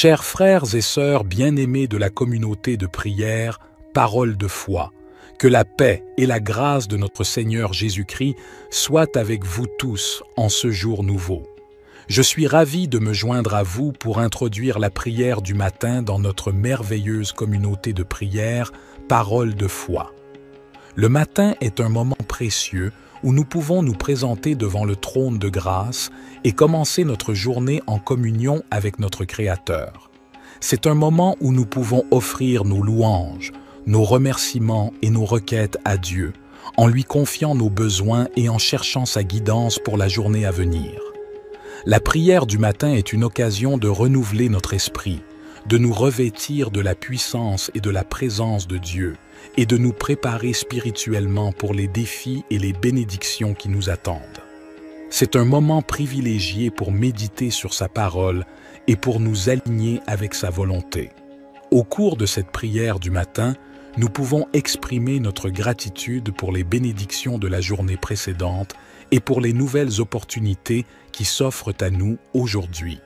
Chers frères et sœurs bien-aimés de la communauté de prière, parole de foi, que la paix et la grâce de notre Seigneur Jésus-Christ soient avec vous tous en ce jour nouveau. Je suis ravi de me joindre à vous pour introduire la prière du matin dans notre merveilleuse communauté de prière, parole de foi. Le matin est un moment précieux où nous pouvons nous présenter devant le trône de grâce et commencer notre journée en communion avec notre Créateur. C'est un moment où nous pouvons offrir nos louanges, nos remerciements et nos requêtes à Dieu, en lui confiant nos besoins et en cherchant sa guidance pour la journée à venir. La prière du matin est une occasion de renouveler notre esprit, de nous revêtir de la puissance et de la présence de Dieu, et de nous préparer spirituellement pour les défis et les bénédictions qui nous attendent. C'est un moment privilégié pour méditer sur sa parole et pour nous aligner avec sa volonté. Au cours de cette prière du matin, nous pouvons exprimer notre gratitude pour les bénédictions de la journée précédente et pour les nouvelles opportunités qui s'offrent à nous aujourd'hui.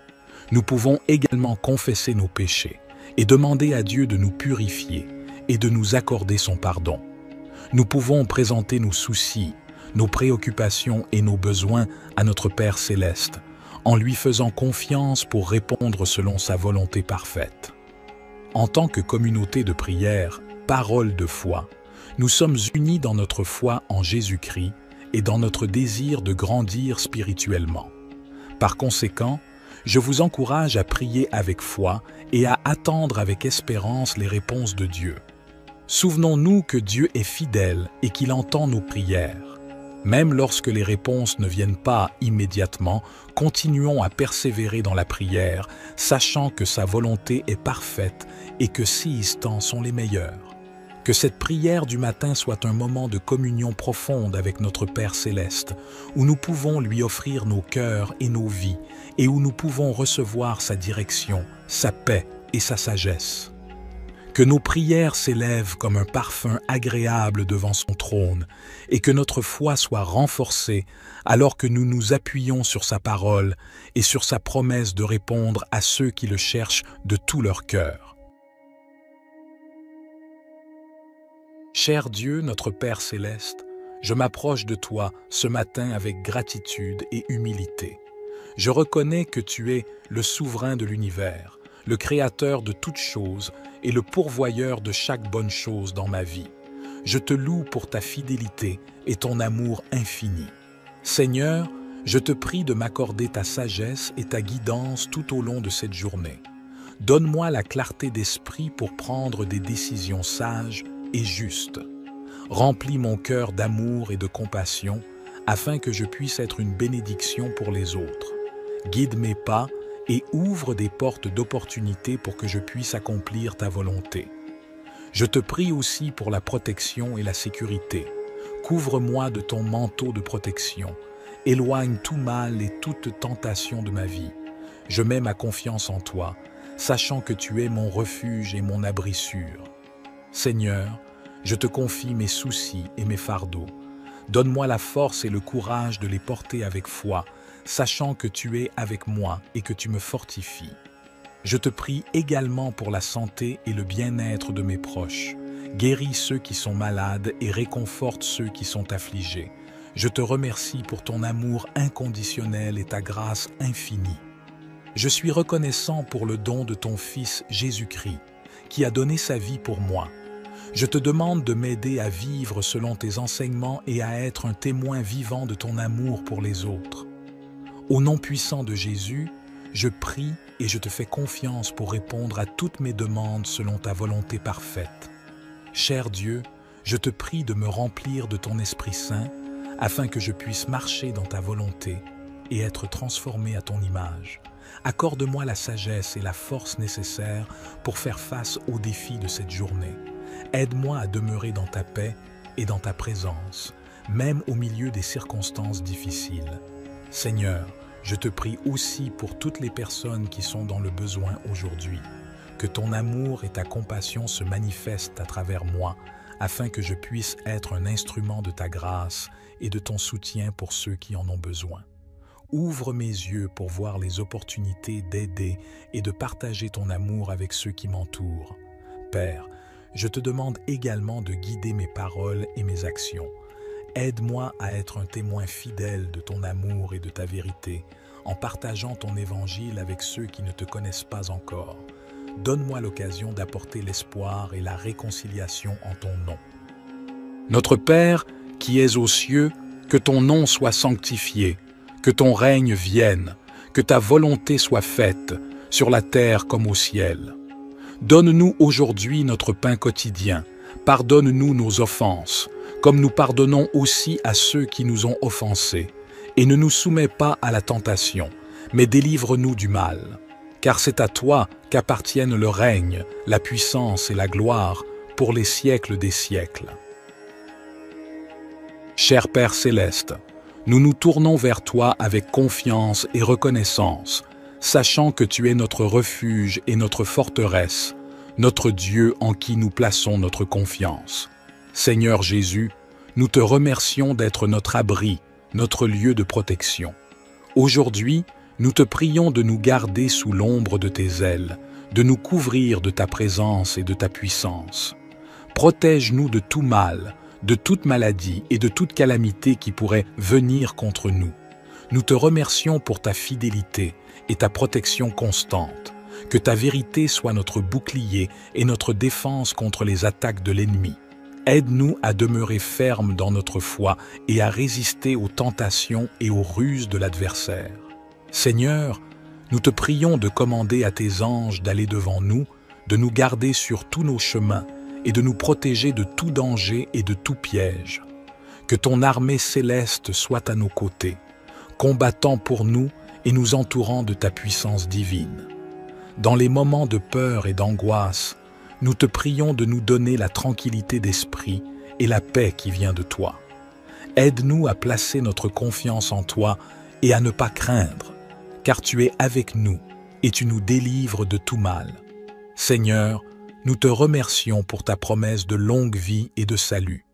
Nous pouvons également confesser nos péchés et demander à Dieu de nous purifier et de nous accorder son pardon. Nous pouvons présenter nos soucis, nos préoccupations et nos besoins à notre Père céleste, en lui faisant confiance pour répondre selon sa volonté parfaite. En tant que communauté de prière, parole de foi, nous sommes unis dans notre foi en Jésus-Christ et dans notre désir de grandir spirituellement. Par conséquent, je vous encourage à prier avec foi et à attendre avec espérance les réponses de Dieu. Souvenons-nous que Dieu est fidèle et qu'il entend nos prières. Même lorsque les réponses ne viennent pas immédiatement, continuons à persévérer dans la prière, sachant que sa volonté est parfaite et que ses instants sont les meilleurs. Que cette prière du matin soit un moment de communion profonde avec notre Père céleste, où nous pouvons lui offrir nos cœurs et nos vies, et où nous pouvons recevoir sa direction, sa paix et sa sagesse. Que nos prières s'élèvent comme un parfum agréable devant son trône, et que notre foi soit renforcée alors que nous nous appuyons sur sa parole et sur sa promesse de répondre à ceux qui le cherchent de tout leur cœur. Cher Dieu, notre Père céleste, je m'approche de toi ce matin avec gratitude et humilité. Je reconnais que tu es le souverain de l'univers, le créateur de toutes choses et le pourvoyeur de chaque bonne chose dans ma vie. Je te loue pour ta fidélité et ton amour infini. Seigneur, je te prie de m'accorder ta sagesse et ta guidance tout au long de cette journée. Donne-moi la clarté d'esprit pour prendre des décisions sages et justes. Remplis mon cœur d'amour et de compassion afin que je puisse être une bénédiction pour les autres. Guide mes pas et ouvre des portes d'opportunité pour que je puisse accomplir ta volonté. Je te prie aussi pour la protection et la sécurité. Couvre-moi de ton manteau de protection. Éloigne tout mal et toute tentation de ma vie. Je mets ma confiance en toi, sachant que tu es mon refuge et mon abri sûr. Seigneur, je te confie mes soucis et mes fardeaux. Donne-moi la force et le courage de les porter avec foi, sachant que tu es avec moi et que tu me fortifies. Je te prie également pour la santé et le bien-être de mes proches. Guéris ceux qui sont malades et réconforte ceux qui sont affligés. Je te remercie pour ton amour inconditionnel et ta grâce infinie. Je suis reconnaissant pour le don de ton Fils Jésus-Christ, qui a donné sa vie pour moi. Je te demande de m'aider à vivre selon tes enseignements et à être un témoin vivant de ton amour pour les autres. Au nom puissant de Jésus, je prie et je te fais confiance pour répondre à toutes mes demandes selon ta volonté parfaite. Cher Dieu, je te prie de me remplir de ton Esprit Saint afin que je puisse marcher dans ta volonté et être transformé à ton image. Accorde-moi la sagesse et la force nécessaires pour faire face aux défis de cette journée. Aide-moi à demeurer dans ta paix et dans ta présence, même au milieu des circonstances difficiles. Seigneur, je te prie aussi pour toutes les personnes qui sont dans le besoin aujourd'hui. Que ton amour et ta compassion se manifestent à travers moi, afin que je puisse être un instrument de ta grâce et de ton soutien pour ceux qui en ont besoin. Ouvre mes yeux pour voir les opportunités d'aider et de partager ton amour avec ceux qui m'entourent. Père, je te demande également de guider mes paroles et mes actions. Aide-moi à être un témoin fidèle de ton amour et de ta vérité, en partageant ton évangile avec ceux qui ne te connaissent pas encore. Donne-moi l'occasion d'apporter l'espoir et la réconciliation en ton nom. Notre Père, qui es aux cieux, que ton nom soit sanctifié, que ton règne vienne, que ta volonté soit faite, sur la terre comme au ciel. Donne-nous aujourd'hui notre pain quotidien, pardonne-nous nos offenses, comme nous pardonnons aussi à ceux qui nous ont offensés, et ne nous soumets pas à la tentation, mais délivre-nous du mal. Car c'est à toi qu'appartiennent le règne, la puissance et la gloire pour les siècles des siècles. Cher Père céleste, nous nous tournons vers toi avec confiance et reconnaissance, sachant que tu es notre refuge et notre forteresse, notre Dieu en qui nous plaçons notre confiance. Seigneur Jésus, nous te remercions d'être notre abri, notre lieu de protection. Aujourd'hui, nous te prions de nous garder sous l'ombre de tes ailes, de nous couvrir de ta présence et de ta puissance. Protège-nous de tout mal, de toute maladie et de toute calamité qui pourrait venir contre nous. Nous te remercions pour ta fidélité et ta protection constante. Que ta vérité soit notre bouclier et notre défense contre les attaques de l'ennemi. Aide-nous à demeurer fermes dans notre foi et à résister aux tentations et aux ruses de l'adversaire. Seigneur, nous te prions de commander à tes anges d'aller devant nous, de nous garder sur tous nos chemins et de nous protéger de tout danger et de tout piège. Que ton armée céleste soit à nos côtés, combattant pour nous et nous entourant de ta puissance divine. Dans les moments de peur et d'angoisse, nous te prions de nous donner la tranquillité d'esprit et la paix qui vient de toi. Aide-nous à placer notre confiance en toi et à ne pas craindre, car tu es avec nous et tu nous délivres de tout mal. Seigneur, nous te remercions pour ta promesse de longue vie et de salut.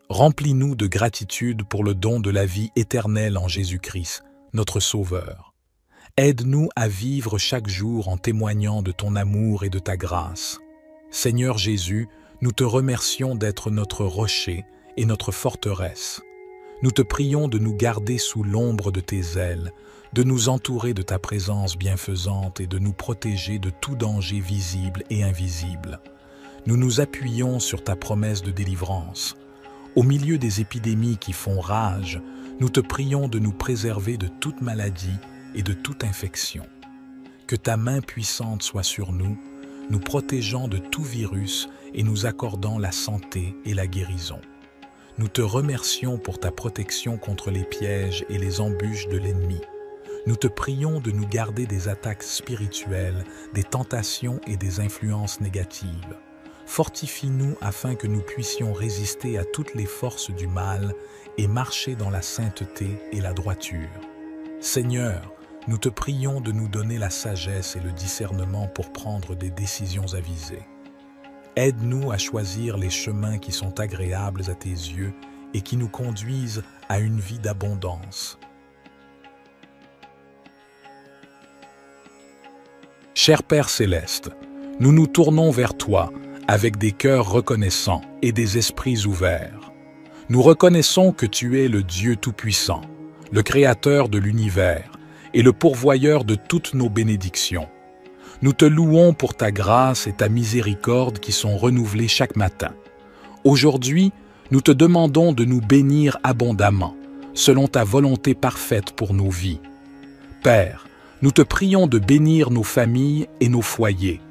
Remplis-nous de gratitude pour le don de la vie éternelle en Jésus-Christ, notre Sauveur. Aide-nous à vivre chaque jour en témoignant de ton amour et de ta grâce. Seigneur Jésus, nous te remercions d'être notre rocher et notre forteresse. Nous te prions de nous garder sous l'ombre de tes ailes, de nous entourer de ta présence bienfaisante et de nous protéger de tout danger visible et invisible. Nous nous appuyons sur ta promesse de délivrance. Au milieu des épidémies qui font rage, nous te prions de nous préserver de toute maladie et de toute infection. Que ta main puissante soit sur nous, nous protégeant de tout virus et nous accordant la santé et la guérison. Nous te remercions pour ta protection contre les pièges et les embûches de l'ennemi. Nous te prions de nous garder des attaques spirituelles, des tentations et des influences négatives. Fortifie-nous afin que nous puissions résister à toutes les forces du mal et marcher dans la sainteté et la droiture. Seigneur, nous te prions de nous donner la sagesse et le discernement pour prendre des décisions avisées. Aide-nous à choisir les chemins qui sont agréables à tes yeux et qui nous conduisent à une vie d'abondance. Cher Père céleste, nous nous tournons vers toi avec des cœurs reconnaissants et des esprits ouverts. Nous reconnaissons que tu es le Dieu Tout-Puissant, le Créateur de l'univers et le pourvoyeur de toutes nos bénédictions. Nous te louons pour ta grâce et ta miséricorde qui sont renouvelées chaque matin. Aujourd'hui, nous te demandons de nous bénir abondamment, selon ta volonté parfaite pour nos vies. Père, nous te prions de bénir nos familles et nos foyers,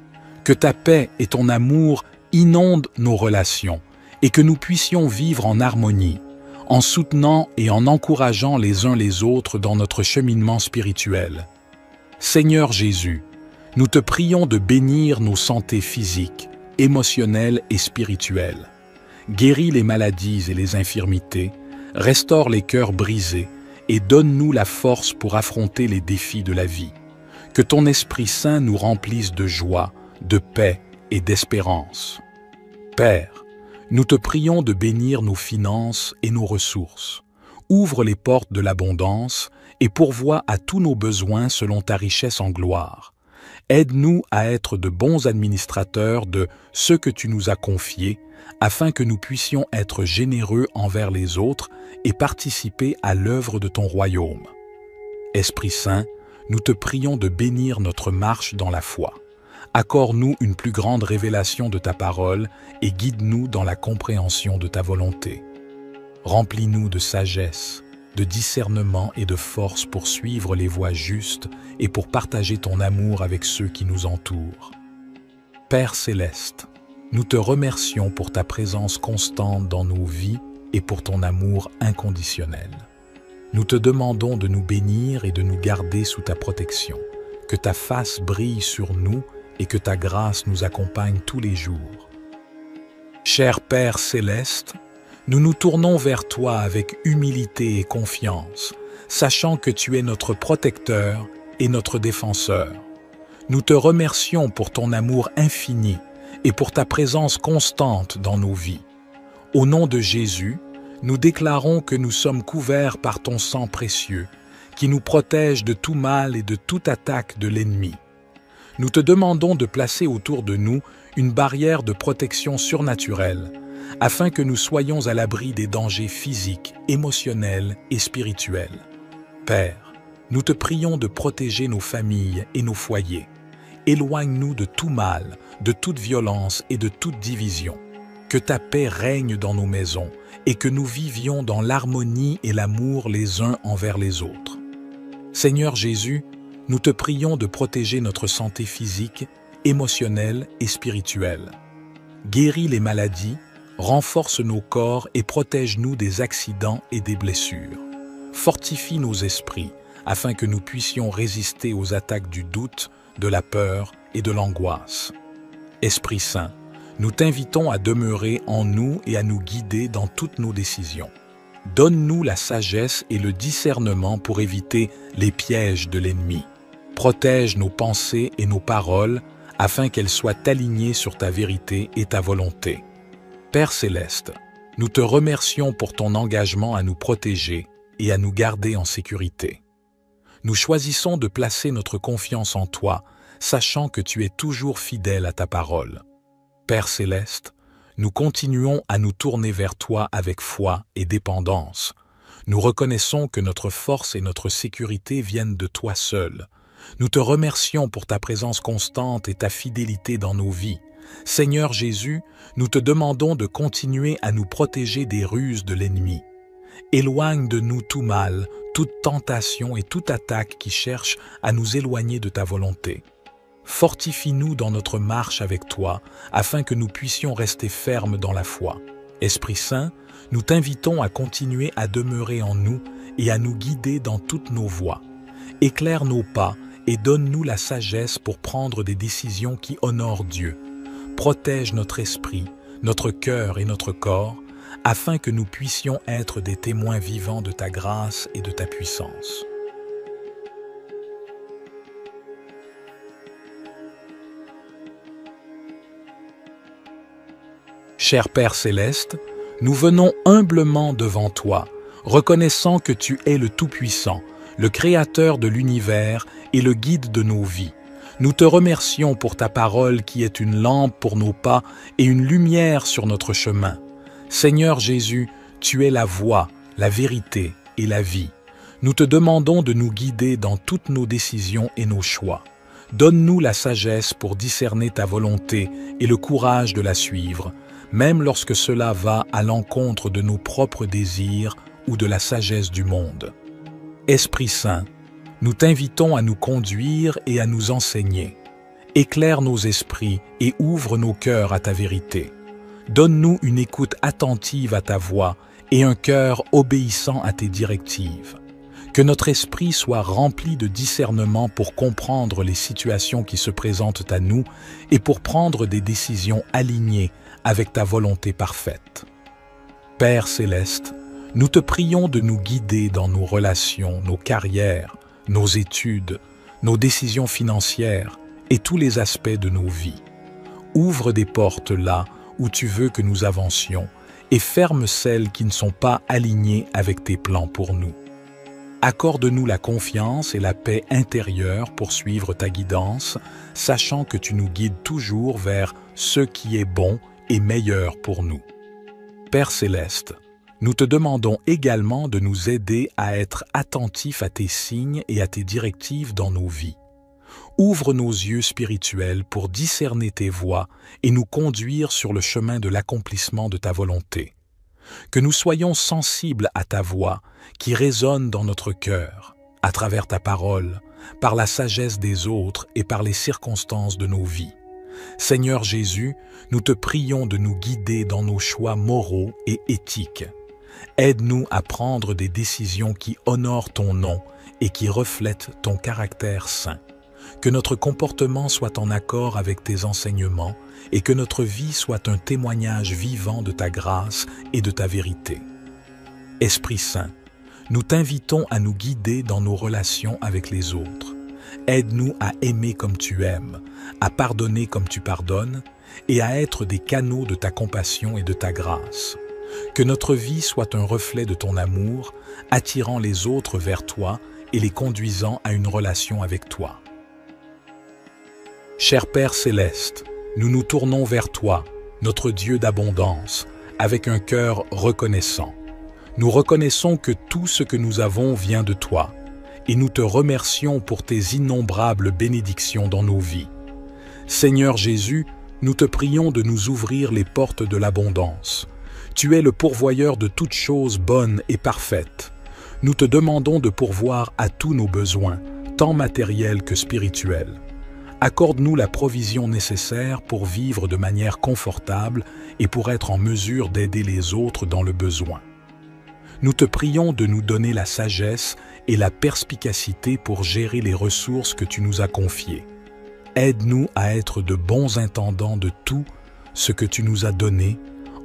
que ta paix et ton amour inondent nos relations et que nous puissions vivre en harmonie, en soutenant et en encourageant les uns les autres dans notre cheminement spirituel. Seigneur Jésus, nous te prions de bénir nos santé physiques, émotionnelles et spirituelles. Guéris les maladies et les infirmités, restaure les cœurs brisés et donne-nous la force pour affronter les défis de la vie. Que ton Esprit Saint nous remplisse de joie, de paix et d'espérance. Père, nous te prions de bénir nos finances et nos ressources. Ouvre les portes de l'abondance et pourvois à tous nos besoins selon ta richesse en gloire. Aide-nous à être de bons administrateurs de ce que tu nous as confié, afin que nous puissions être généreux envers les autres et participer à l'œuvre de ton royaume. Esprit Saint, nous te prions de bénir notre marche dans la foi. Accorde-nous une plus grande révélation de ta parole et guide-nous dans la compréhension de ta volonté. Remplis-nous de sagesse, de discernement et de force pour suivre les voies justes et pour partager ton amour avec ceux qui nous entourent. Père céleste, nous te remercions pour ta présence constante dans nos vies et pour ton amour inconditionnel. Nous te demandons de nous bénir et de nous garder sous ta protection, que ta face brille sur nous et que ta grâce nous accompagne tous les jours. Cher Père céleste, nous nous tournons vers toi avec humilité et confiance, sachant que tu es notre protecteur et notre défenseur. Nous te remercions pour ton amour infini et pour ta présence constante dans nos vies. Au nom de Jésus, nous déclarons que nous sommes couverts par ton sang précieux, qui nous protège de tout mal et de toute attaque de l'ennemi. Nous te demandons de placer autour de nous une barrière de protection surnaturelle, afin que nous soyons à l'abri des dangers physiques, émotionnels et spirituels. Père, nous te prions de protéger nos familles et nos foyers. Éloigne-nous de tout mal, de toute violence et de toute division. Que ta paix règne dans nos maisons et que nous vivions dans l'harmonie et l'amour les uns envers les autres. Seigneur Jésus, nous te prions de protéger notre santé physique, émotionnelle et spirituelle. Guéris les maladies, renforce nos corps et protège-nous des accidents et des blessures. Fortifie nos esprits afin que nous puissions résister aux attaques du doute, de la peur et de l'angoisse. Esprit Saint, nous t'invitons à demeurer en nous et à nous guider dans toutes nos décisions. Donne-nous la sagesse et le discernement pour éviter les pièges de l'ennemi. Protège nos pensées et nos paroles afin qu'elles soient alignées sur ta vérité et ta volonté. Père céleste, nous te remercions pour ton engagement à nous protéger et à nous garder en sécurité. Nous choisissons de placer notre confiance en toi, sachant que tu es toujours fidèle à ta parole. Père céleste, nous continuons à nous tourner vers toi avec foi et dépendance. Nous reconnaissons que notre force et notre sécurité viennent de toi seul. Nous te remercions pour ta présence constante et ta fidélité dans nos vies. Seigneur Jésus, nous te demandons de continuer à nous protéger des ruses de l'ennemi. Éloigne de nous tout mal, toute tentation et toute attaque qui cherche à nous éloigner de ta volonté. Fortifie-nous dans notre marche avec toi, afin que nous puissions rester fermes dans la foi. Esprit Saint, nous t'invitons à continuer à demeurer en nous et à nous guider dans toutes nos voies. Éclaire nos pas et donne-nous la sagesse pour prendre des décisions qui honorent Dieu. Protège notre esprit, notre cœur et notre corps, afin que nous puissions être des témoins vivants de ta grâce et de ta puissance. Cher Père céleste, nous venons humblement devant toi, reconnaissant que tu es le Tout-Puissant, le Créateur de l'univers et le guide de nos vies. Nous te remercions pour ta parole qui est une lampe pour nos pas et une lumière sur notre chemin. Seigneur Jésus, tu es la voie, la vérité et la vie. Nous te demandons de nous guider dans toutes nos décisions et nos choix. Donne-nous la sagesse pour discerner ta volonté et le courage de la suivre, même lorsque cela va à l'encontre de nos propres désirs ou de la sagesse du monde. Esprit Saint, nous t'invitons à nous conduire et à nous enseigner. Éclaire nos esprits et ouvre nos cœurs à ta vérité. Donne-nous une écoute attentive à ta voix et un cœur obéissant à tes directives. Que notre esprit soit rempli de discernement pour comprendre les situations qui se présentent à nous et pour prendre des décisions alignées avec ta volonté parfaite. Père céleste, nous te prions de nous guider dans nos relations, nos carrières, nos études, nos décisions financières et tous les aspects de nos vies. Ouvre des portes là où tu veux que nous avancions et ferme celles qui ne sont pas alignées avec tes plans pour nous. Accorde-nous la confiance et la paix intérieure pour suivre ta guidance, sachant que tu nous guides toujours vers ce qui est bon et meilleur pour nous. Père céleste, nous te demandons également de nous aider à être attentifs à tes signes et à tes directives dans nos vies. Ouvre nos yeux spirituels pour discerner tes voies et nous conduire sur le chemin de l'accomplissement de ta volonté. Que nous soyons sensibles à ta voix qui résonne dans notre cœur, à travers ta parole, par la sagesse des autres et par les circonstances de nos vies. Seigneur Jésus, nous te prions de nous guider dans nos choix moraux et éthiques. Aide-nous à prendre des décisions qui honorent ton nom et qui reflètent ton caractère saint. Que notre comportement soit en accord avec tes enseignements et que notre vie soit un témoignage vivant de ta grâce et de ta vérité. Esprit Saint, nous t'invitons à nous guider dans nos relations avec les autres. Aide-nous à aimer comme tu aimes, à pardonner comme tu pardonnes et à être des canaux de ta compassion et de ta grâce. Que notre vie soit un reflet de ton amour, attirant les autres vers toi et les conduisant à une relation avec toi. Cher Père céleste, nous nous tournons vers toi, notre Dieu d'abondance, avec un cœur reconnaissant. Nous reconnaissons que tout ce que nous avons vient de toi, et nous te remercions pour tes innombrables bénédictions dans nos vies. Seigneur Jésus, nous te prions de nous ouvrir les portes de l'abondance. Tu es le pourvoyeur de toutes choses bonnes et parfaites. Nous te demandons de pourvoir à tous nos besoins, tant matériels que spirituels. Accorde-nous la provision nécessaire pour vivre de manière confortable et pour être en mesure d'aider les autres dans le besoin. Nous te prions de nous donner la sagesse et la perspicacité pour gérer les ressources que tu nous as confiées. Aide-nous à être de bons intendants de tout ce que tu nous as donné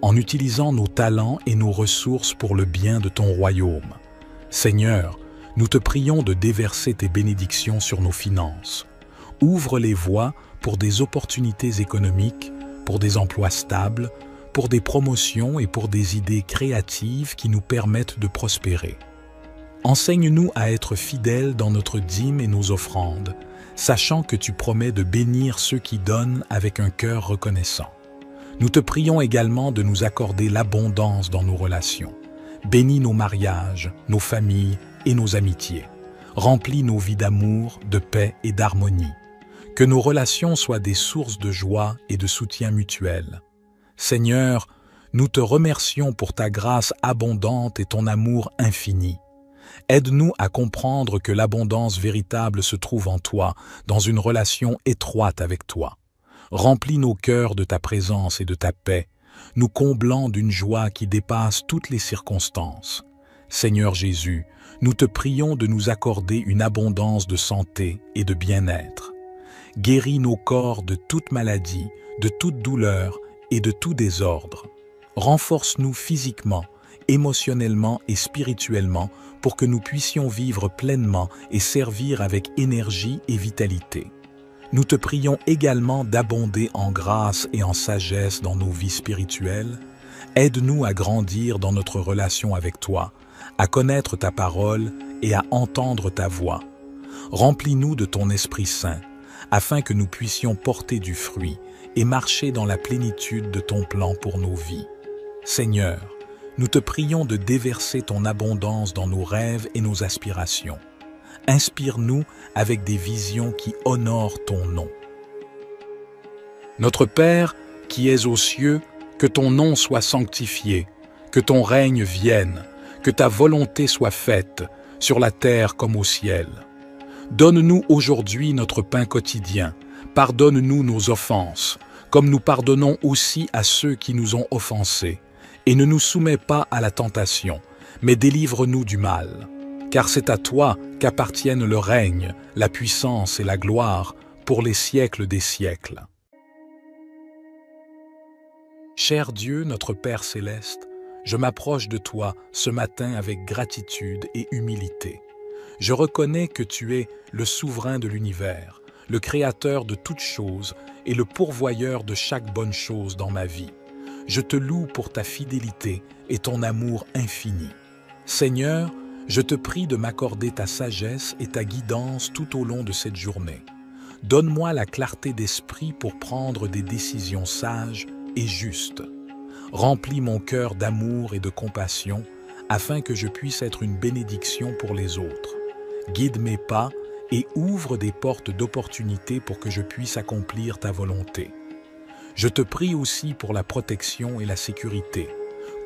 en utilisant nos talents et nos ressources pour le bien de ton royaume. Seigneur, nous te prions de déverser tes bénédictions sur nos finances. Ouvre les voies pour des opportunités économiques, pour des emplois stables, pour des promotions et pour des idées créatives qui nous permettent de prospérer. Enseigne-nous à être fidèles dans notre dîme et nos offrandes, sachant que tu promets de bénir ceux qui donnent avec un cœur reconnaissant. Nous te prions également de nous accorder l'abondance dans nos relations. Bénis nos mariages, nos familles et nos amitiés. Remplis nos vies d'amour, de paix et d'harmonie. Que nos relations soient des sources de joie et de soutien mutuel. Seigneur, nous te remercions pour ta grâce abondante et ton amour infini. Aide-nous à comprendre que l'abondance véritable se trouve en toi, dans une relation étroite avec toi. Remplis nos cœurs de ta présence et de ta paix, nous comblant d'une joie qui dépasse toutes les circonstances. Seigneur Jésus, nous te prions de nous accorder une abondance de santé et de bien-être. Guéris nos corps de toute maladie, de toute douleur et de tout désordre. Renforce-nous physiquement, émotionnellement et spirituellement pour que nous puissions vivre pleinement et servir avec énergie et vitalité. Nous te prions également d'abonder en grâce et en sagesse dans nos vies spirituelles. Aide-nous à grandir dans notre relation avec toi, à connaître ta parole et à entendre ta voix. Remplis-nous de ton Esprit Saint, afin que nous puissions porter du fruit et marcher dans la plénitude de ton plan pour nos vies. Seigneur, nous te prions de déverser ton abondance dans nos rêves et nos aspirations. Inspire-nous avec des visions qui honorent ton nom. Notre Père, qui es aux cieux, que ton nom soit sanctifié, que ton règne vienne, que ta volonté soit faite, sur la terre comme au ciel. Donne-nous aujourd'hui notre pain quotidien. Pardonne-nous nos offenses, comme nous pardonnons aussi à ceux qui nous ont offensés. Et ne nous soumets pas à la tentation, mais délivre-nous du mal. Car c'est à toi qu'appartiennent le règne, la puissance et la gloire pour les siècles des siècles. Cher Dieu, notre Père céleste, je m'approche de toi ce matin avec gratitude et humilité. Je reconnais que tu es le souverain de l'univers, le créateur de toutes choses et le pourvoyeur de chaque bonne chose dans ma vie. Je te loue pour ta fidélité et ton amour infini. Seigneur, Je te prie de m'accorder ta sagesse et ta guidance tout au long de cette journée. Donne-moi la clarté d'esprit pour prendre des décisions sages et justes. Remplis mon cœur d'amour et de compassion afin que je puisse être une bénédiction pour les autres. Guide mes pas et ouvre des portes d'opportunité pour que je puisse accomplir ta volonté. Je te prie aussi pour la protection et la sécurité.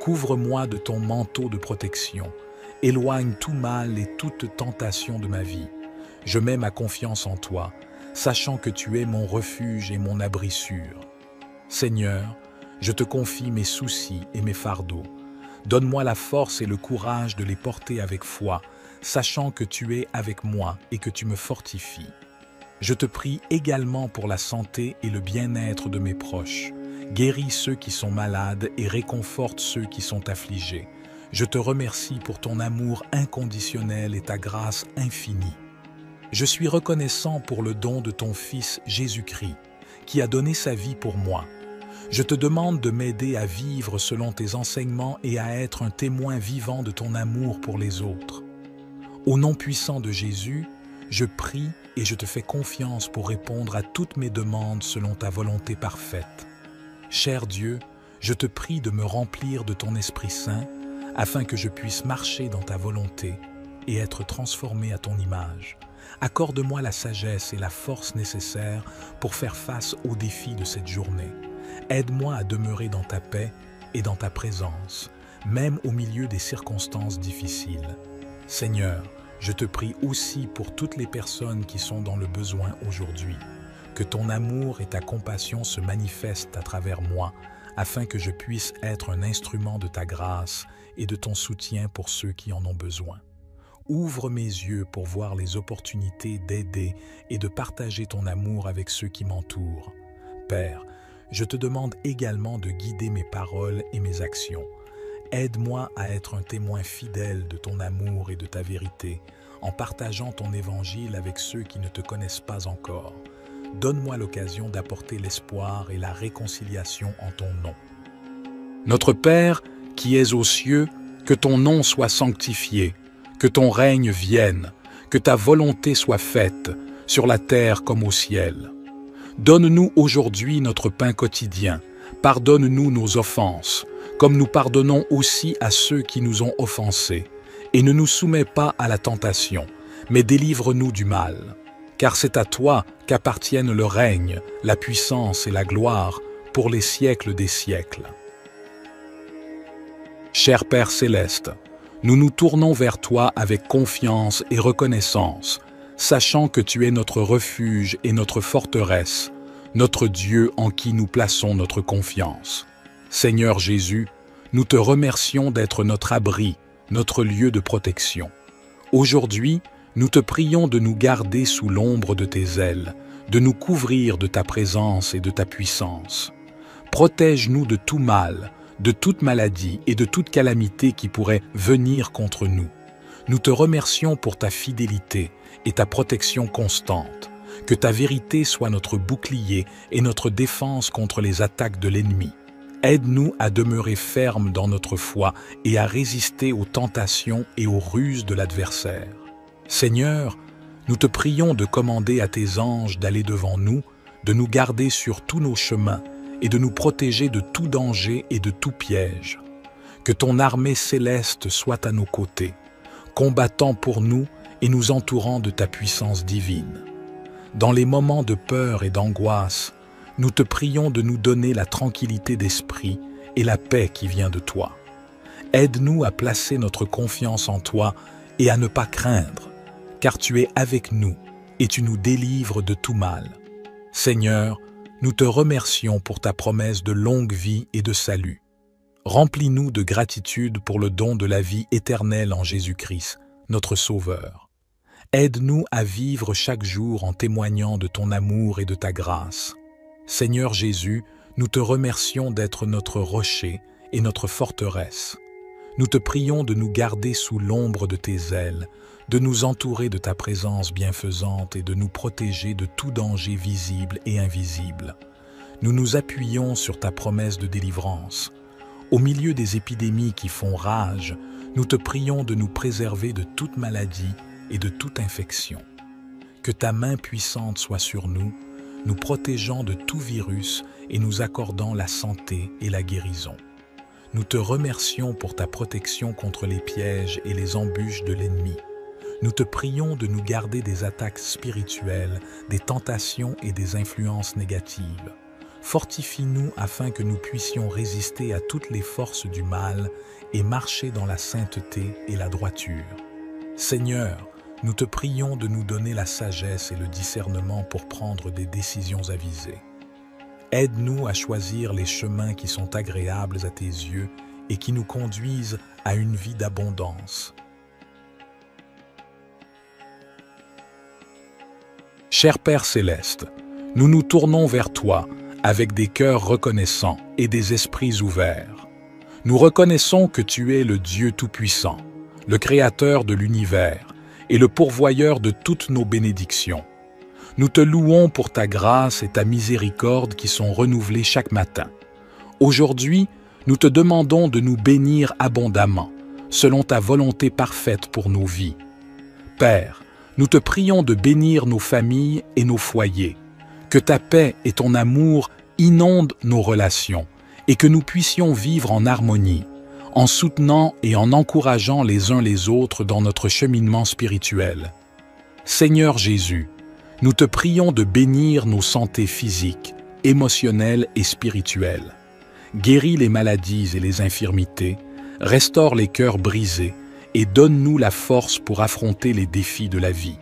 Couvre-moi de ton manteau de protection. Éloigne tout mal et toute tentation de ma vie. Je mets ma confiance en toi, sachant que tu es mon refuge et mon abri sûr. Seigneur, je te confie mes soucis et mes fardeaux. Donne-moi la force et le courage de les porter avec foi, sachant que tu es avec moi et que tu me fortifies. Je te prie également pour la santé et le bien-être de mes proches. Guéris ceux qui sont malades et réconforte ceux qui sont affligés. Je te remercie pour ton amour inconditionnel et ta grâce infinie. Je suis reconnaissant pour le don de ton Fils Jésus-Christ, qui a donné sa vie pour moi. Je te demande de m'aider à vivre selon tes enseignements et à être un témoin vivant de ton amour pour les autres. Au nom puissant de Jésus, je prie et je te fais confiance pour répondre à toutes mes demandes selon ta volonté parfaite. Cher Dieu, je te prie de me remplir de ton Esprit Saint, afin que je puisse marcher dans ta volonté et être transformé à ton image. Accorde-moi la sagesse et la force nécessaires pour faire face aux défis de cette journée. Aide-moi à demeurer dans ta paix et dans ta présence, même au milieu des circonstances difficiles. Seigneur, je te prie aussi pour toutes les personnes qui sont dans le besoin aujourd'hui. Que ton amour et ta compassion se manifestent à travers moi, afin que je puisse être un instrument de ta grâce et de ton soutien pour ceux qui en ont besoin. Ouvre mes yeux pour voir les opportunités d'aider et de partager ton amour avec ceux qui m'entourent. Père, je te demande également de guider mes paroles et mes actions. Aide-moi à être un témoin fidèle de ton amour et de ta vérité, en partageant ton évangile avec ceux qui ne te connaissent pas encore. Donne-moi l'occasion d'apporter l'espoir et la réconciliation en ton nom. Notre Père, qui es aux cieux, que ton nom soit sanctifié, que ton règne vienne, que ta volonté soit faite, sur la terre comme au ciel. Donne-nous aujourd'hui notre pain quotidien, pardonne-nous nos offenses, comme nous pardonnons aussi à ceux qui nous ont offensés, et ne nous soumets pas à la tentation, mais délivre-nous du mal. Car c'est à toi qu'appartiennent le règne, la puissance et la gloire pour les siècles des siècles. Cher Père céleste, nous nous tournons vers toi avec confiance et reconnaissance, sachant que tu es notre refuge et notre forteresse, notre Dieu en qui nous plaçons notre confiance. Seigneur Jésus, nous te remercions d'être notre abri, notre lieu de protection. Aujourd'hui, nous te prions de nous garder sous l'ombre de tes ailes, de nous couvrir de ta présence et de ta puissance. Protège-nous de tout mal, de toute maladie et de toute calamité qui pourrait venir contre nous. Nous te remercions pour ta fidélité et ta protection constante. Que ta vérité soit notre bouclier et notre défense contre les attaques de l'ennemi. Aide-nous à demeurer fermes dans notre foi et à résister aux tentations et aux ruses de l'adversaire. Seigneur, nous te prions de commander à tes anges d'aller devant nous, de nous garder sur tous nos chemins et de nous protéger de tout danger et de tout piège. Que ton armée céleste soit à nos côtés, combattant pour nous et nous entourant de ta puissance divine. Dans les moments de peur et d'angoisse, nous te prions de nous donner la tranquillité d'esprit et la paix qui vient de toi. Aide-nous à placer notre confiance en toi et à ne pas craindre, car tu es avec nous et tu nous délivres de tout mal. Seigneur, nous te remercions pour ta promesse de longue vie et de salut. Remplis-nous de gratitude pour le don de la vie éternelle en Jésus-Christ, notre Sauveur. Aide-nous à vivre chaque jour en témoignant de ton amour et de ta grâce. Seigneur Jésus, nous te remercions d'être notre rocher et notre forteresse. Nous te prions de nous garder sous l'ombre de tes ailes, de nous entourer de ta présence bienfaisante et de nous protéger de tout danger visible et invisible. Nous nous appuyons sur ta promesse de délivrance. Au milieu des épidémies qui font rage, nous te prions de nous préserver de toute maladie et de toute infection. Que ta main puissante soit sur nous, nous protégeant de tout virus et nous accordant la santé et la guérison. Nous te remercions pour ta protection contre les pièges et les embûches de l'ennemi. Nous te prions de nous garder des attaques spirituelles, des tentations et des influences négatives. Fortifie-nous afin que nous puissions résister à toutes les forces du mal et marcher dans la sainteté et la droiture. Seigneur, nous te prions de nous donner la sagesse et le discernement pour prendre des décisions avisées. Aide-nous à choisir les chemins qui sont agréables à tes yeux et qui nous conduisent à une vie d'abondance. Cher Père céleste, nous nous tournons vers toi avec des cœurs reconnaissants et des esprits ouverts. Nous reconnaissons que tu es le Dieu Tout-Puissant, le Créateur de l'univers et le pourvoyeur de toutes nos bénédictions. Nous te louons pour ta grâce et ta miséricorde qui sont renouvelées chaque matin. Aujourd'hui, nous te demandons de nous bénir abondamment, selon ta volonté parfaite pour nos vies. Père, nous te prions de bénir nos familles et nos foyers, que ta paix et ton amour inondent nos relations et que nous puissions vivre en harmonie, en soutenant et en encourageant les uns les autres dans notre cheminement spirituel. Seigneur Jésus, nous te prions de bénir nos santé physiques, émotionnelles et spirituelles. Guéris les maladies et les infirmités, restaure les cœurs brisés et donne-nous la force pour affronter les défis de la vie.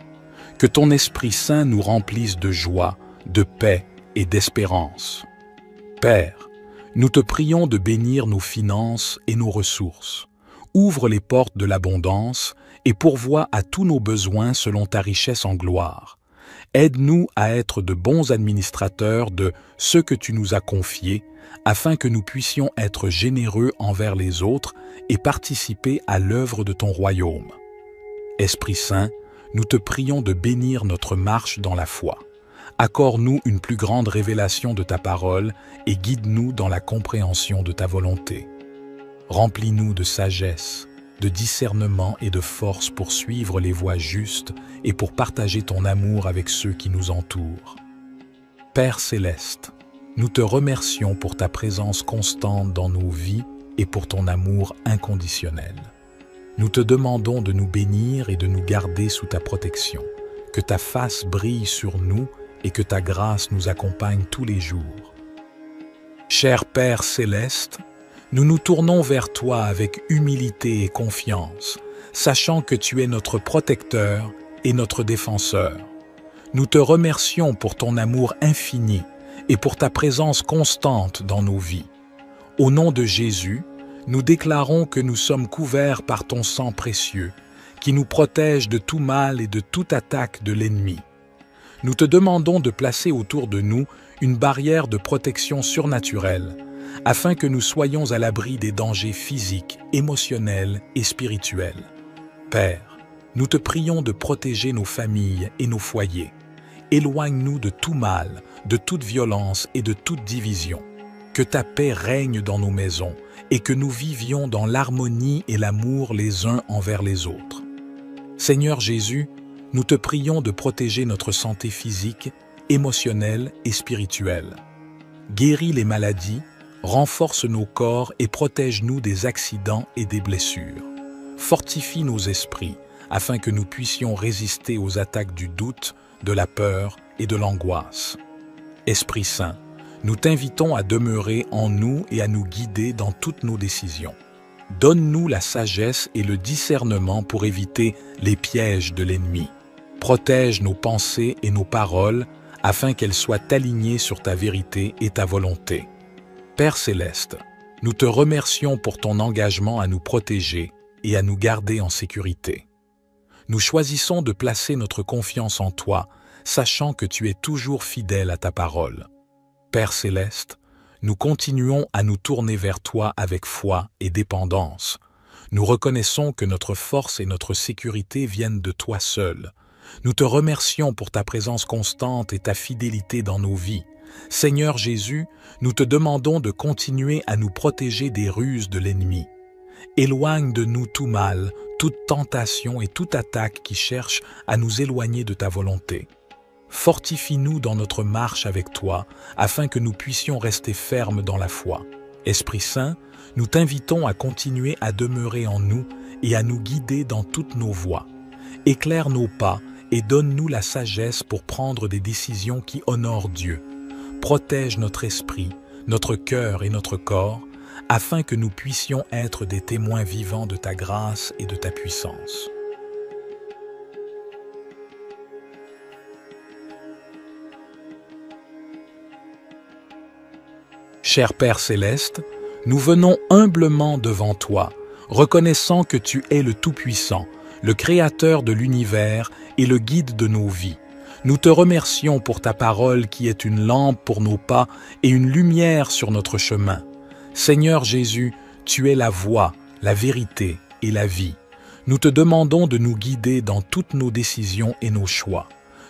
Que ton Esprit Saint nous remplisse de joie, de paix et d'espérance. Père, nous te prions de bénir nos finances et nos ressources. Ouvre les portes de l'abondance et pourvois à tous nos besoins selon ta richesse en gloire. Aide-nous à être de bons administrateurs de ce que tu nous as confié, afin que nous puissions être généreux envers les autres et participer à l'œuvre de ton royaume. Esprit Saint, nous te prions de bénir notre marche dans la foi. Accorde-nous une plus grande révélation de ta parole et guide-nous dans la compréhension de ta volonté. Remplis-nous de sagesse, de discernement et de force pour suivre les voies justes et pour partager ton amour avec ceux qui nous entourent. Père céleste, nous te remercions pour ta présence constante dans nos vies et pour ton amour inconditionnel. Nous te demandons de nous bénir et de nous garder sous ta protection, que ta face brille sur nous et que ta grâce nous accompagne tous les jours. Cher Père céleste, nous nous tournons vers toi avec humilité et confiance, sachant que tu es notre protecteur et notre défenseur. Nous te remercions pour ton amour infini et pour ta présence constante dans nos vies. Au nom de Jésus, nous déclarons que nous sommes couverts par ton sang précieux, qui nous protège de tout mal et de toute attaque de l'ennemi. Nous te demandons de placer autour de nous une barrière de protection surnaturelle, afin que nous soyons à l'abri des dangers physiques, émotionnels et spirituels. Père, nous te prions de protéger nos familles et nos foyers. Éloigne-nous de tout mal, de toute violence et de toute division. Que ta paix règne dans nos maisons et que nous vivions dans l'harmonie et l'amour les uns envers les autres. Seigneur Jésus, nous te prions de protéger notre santé physique, émotionnelle et spirituelle. Guéris les maladies, renforce nos corps et protège-nous des accidents et des blessures. Fortifie nos esprits afin que nous puissions résister aux attaques du doute, de la peur et de l'angoisse. Esprit Saint, nous t'invitons à demeurer en nous et à nous guider dans toutes nos décisions. Donne-nous la sagesse et le discernement pour éviter les pièges de l'ennemi. Protège nos pensées et nos paroles afin qu'elles soient alignées sur ta vérité et ta volonté. Père céleste, nous te remercions pour ton engagement à nous protéger et à nous garder en sécurité. Nous choisissons de placer notre confiance en toi, sachant que tu es toujours fidèle à ta parole. Père céleste, nous continuons à nous tourner vers toi avec foi et dépendance. Nous reconnaissons que notre force et notre sécurité viennent de toi seul. Nous te remercions pour ta présence constante et ta fidélité dans nos vies, Seigneur Jésus, nous te demandons de continuer à nous protéger des ruses de l'ennemi. Éloigne de nous tout mal, toute tentation et toute attaque qui cherche à nous éloigner de ta volonté. Fortifie-nous dans notre marche avec toi, afin que nous puissions rester fermes dans la foi. Esprit Saint, nous t'invitons à continuer à demeurer en nous et à nous guider dans toutes nos voies. Éclaire nos pas et donne-nous la sagesse pour prendre des décisions qui honorent Dieu. Protège notre esprit, notre cœur et notre corps, afin que nous puissions être des témoins vivants de ta grâce et de ta puissance. Cher Père Céleste, nous venons humblement devant toi, reconnaissant que tu es le Tout-Puissant, le Créateur de l'univers et le guide de nos vies. Nous te remercions pour ta parole qui est une lampe pour nos pas et une lumière sur notre chemin. Seigneur Jésus, tu es la voie, la vérité et la vie. Nous te demandons de nous guider dans toutes nos décisions et nos choix.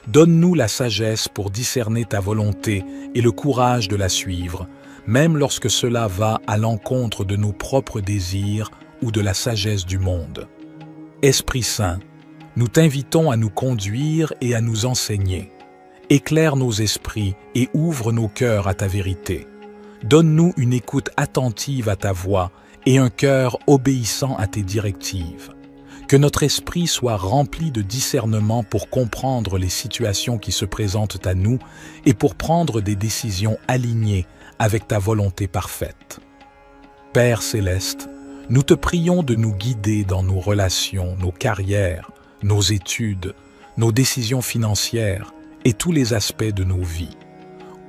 Donne-nous la sagesse pour discerner ta volonté et le courage de la suivre, même lorsque cela va à l'encontre de nos propres désirs ou de la sagesse du monde. Esprit Saint, nous t'invitons à nous conduire et à nous enseigner. Éclaire nos esprits et ouvre nos cœurs à ta vérité. Donne-nous une écoute attentive à ta voix et un cœur obéissant à tes directives. Que notre esprit soit rempli de discernement pour comprendre les situations qui se présentent à nous et pour prendre des décisions alignées avec ta volonté parfaite. Père Céleste, nous te prions de nous guider dans nos relations, nos carrières, nos études, nos décisions financières et tous les aspects de nos vies.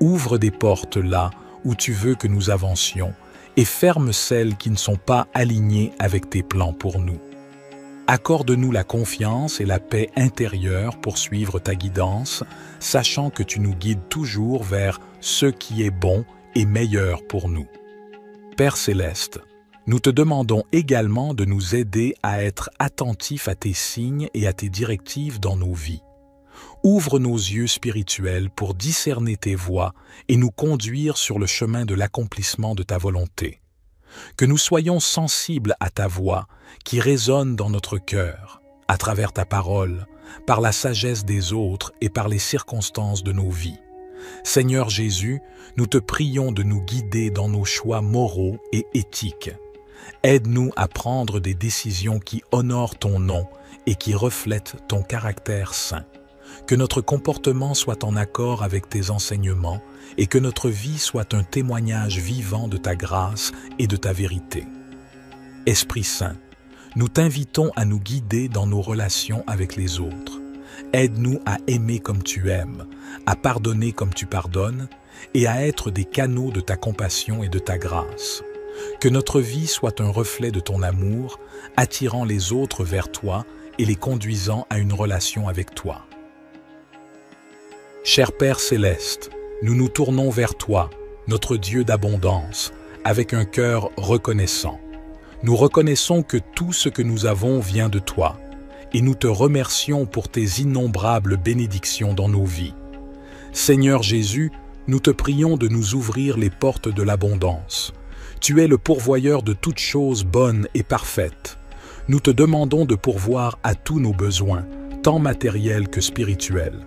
Ouvre des portes là où tu veux que nous avancions et ferme celles qui ne sont pas alignées avec tes plans pour nous. Accorde-nous la confiance et la paix intérieure pour suivre ta guidance, sachant que tu nous guides toujours vers ce qui est bon et meilleur pour nous. Père Céleste, nous te demandons également de nous aider à être attentifs à tes signes et à tes directives dans nos vies. Ouvre nos yeux spirituels pour discerner tes voies et nous conduire sur le chemin de l'accomplissement de ta volonté. Que nous soyons sensibles à ta voix qui résonne dans notre cœur, à travers ta parole, par la sagesse des autres et par les circonstances de nos vies. Seigneur Jésus, nous te prions de nous guider dans nos choix moraux et éthiques. Aide-nous à prendre des décisions qui honorent ton nom et qui reflètent ton caractère saint. Que notre comportement soit en accord avec tes enseignements et que notre vie soit un témoignage vivant de ta grâce et de ta vérité. Esprit Saint, nous t'invitons à nous guider dans nos relations avec les autres. Aide-nous à aimer comme tu aimes, à pardonner comme tu pardonnes et à être des canaux de ta compassion et de ta grâce. Que notre vie soit un reflet de ton amour, attirant les autres vers toi et les conduisant à une relation avec toi. Cher Père Céleste, nous nous tournons vers toi, notre Dieu d'abondance, avec un cœur reconnaissant. Nous reconnaissons que tout ce que nous avons vient de toi, et nous te remercions pour tes innombrables bénédictions dans nos vies. Seigneur Jésus, nous te prions de nous ouvrir les portes de l'abondance. Tu es le pourvoyeur de toutes choses bonnes et parfaites. Nous te demandons de pourvoir à tous nos besoins, tant matériels que spirituels.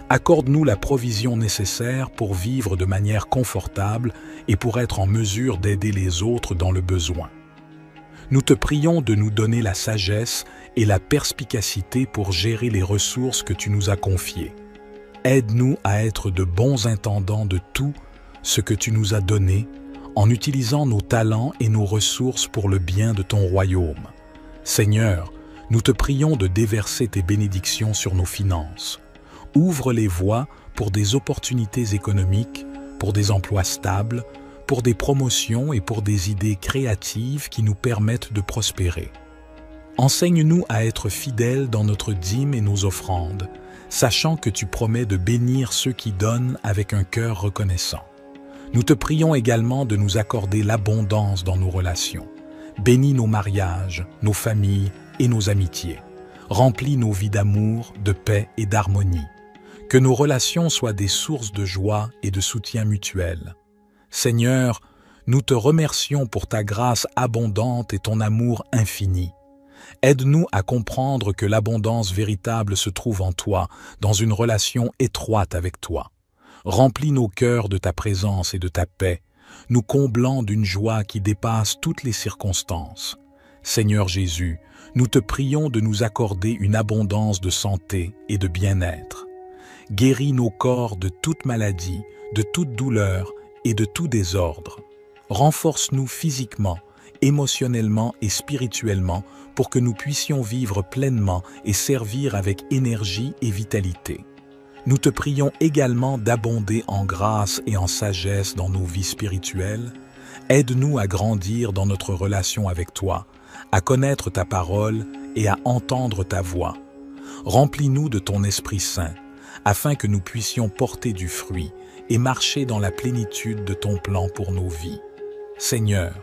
Accorde-nous la provision nécessaire pour vivre de manière confortable et pour être en mesure d'aider les autres dans le besoin. Nous te prions de nous donner la sagesse et la perspicacité pour gérer les ressources que tu nous as confiées. Aide-nous à être de bons intendants de tout ce que tu nous as donné, en utilisant nos talents et nos ressources pour le bien de ton royaume. Seigneur, nous te prions de déverser tes bénédictions sur nos finances. Ouvre les voies pour des opportunités économiques, pour des emplois stables, pour des promotions et pour des idées créatives qui nous permettent de prospérer. Enseigne-nous à être fidèles dans notre dîme et nos offrandes, sachant que tu promets de bénir ceux qui donnent avec un cœur reconnaissant. Nous te prions également de nous accorder l'abondance dans nos relations. Bénis nos mariages, nos familles et nos amitiés. Remplis nos vies d'amour, de paix et d'harmonie. Que nos relations soient des sources de joie et de soutien mutuel. Seigneur, nous te remercions pour ta grâce abondante et ton amour infini. Aide-nous à comprendre que l'abondance véritable se trouve en toi, dans une relation étroite avec toi. Remplis nos cœurs de ta présence et de ta paix, nous comblant d'une joie qui dépasse toutes les circonstances. Seigneur Jésus, nous te prions de nous accorder une abondance de santé et de bien-être. Guéris nos corps de toute maladie, de toute douleur et de tout désordre. Renforce-nous physiquement, émotionnellement et spirituellement pour que nous puissions vivre pleinement et servir avec énergie et vitalité. Nous te prions également d'abonder en grâce et en sagesse dans nos vies spirituelles. Aide-nous à grandir dans notre relation avec toi, à connaître ta parole et à entendre ta voix. Remplis-nous de ton Esprit Saint, afin que nous puissions porter du fruit et marcher dans la plénitude de ton plan pour nos vies. Seigneur,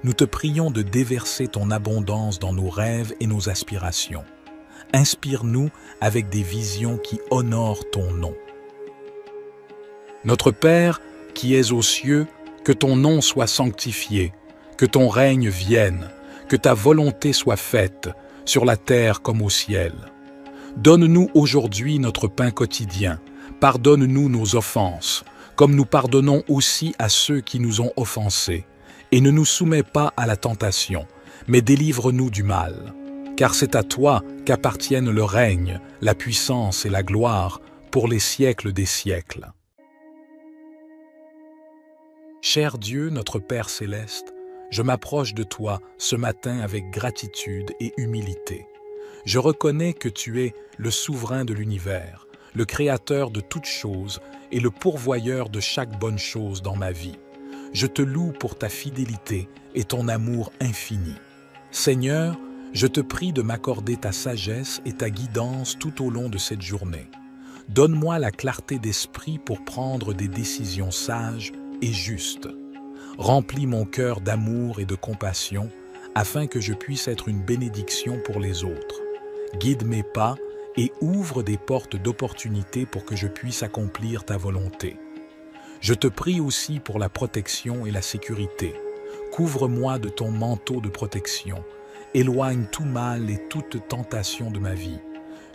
nous te prions de déverser ton abondance dans nos rêves et nos aspirations. Inspire-nous avec des visions qui honorent ton nom. Notre Père, qui es aux cieux, que ton nom soit sanctifié, que ton règne vienne, que ta volonté soit faite, sur la terre comme au ciel. Donne-nous aujourd'hui notre pain quotidien. Pardonne-nous nos offenses, comme nous pardonnons aussi à ceux qui nous ont offensés. Et ne nous soumets pas à la tentation, mais délivre-nous du mal. Car c'est à toi qu'appartiennent le règne, la puissance et la gloire pour les siècles des siècles. Cher Dieu, notre Père céleste, je m'approche de toi ce matin avec gratitude et humilité. Je reconnais que tu es le souverain de l'univers, le créateur de toutes choses et le pourvoyeur de chaque bonne chose dans ma vie. Je te loue pour ta fidélité et ton amour infini. Seigneur, je te prie de m'accorder ta sagesse et ta guidance tout au long de cette journée. Donne-moi la clarté d'esprit pour prendre des décisions sages et justes. Remplis mon cœur d'amour et de compassion afin que je puisse être une bénédiction pour les autres. Guide mes pas et ouvre des portes d'opportunité pour que je puisse accomplir ta volonté. Je te prie aussi pour la protection et la sécurité. Couvre-moi de ton manteau de protection. Éloigne tout mal et toute tentation de ma vie.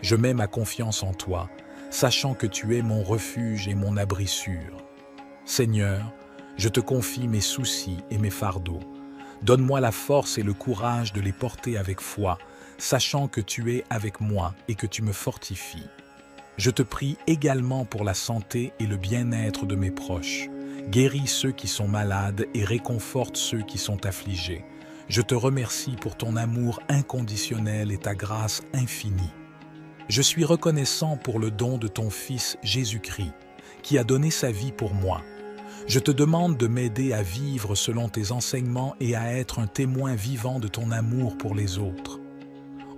Je mets ma confiance en toi, sachant que tu es mon refuge et mon abri sûr. Seigneur, je te confie mes soucis et mes fardeaux. Donne-moi la force et le courage de les porter avec foi, sachant que tu es avec moi et que tu me fortifies. Je te prie également pour la santé et le bien-être de mes proches. Guéris ceux qui sont malades et réconforte ceux qui sont affligés. Je te remercie pour ton amour inconditionnel et ta grâce infinie. Je suis reconnaissant pour le don de ton Fils Jésus-Christ, qui a donné sa vie pour moi. Je te demande de m'aider à vivre selon tes enseignements et à être un témoin vivant de ton amour pour les autres.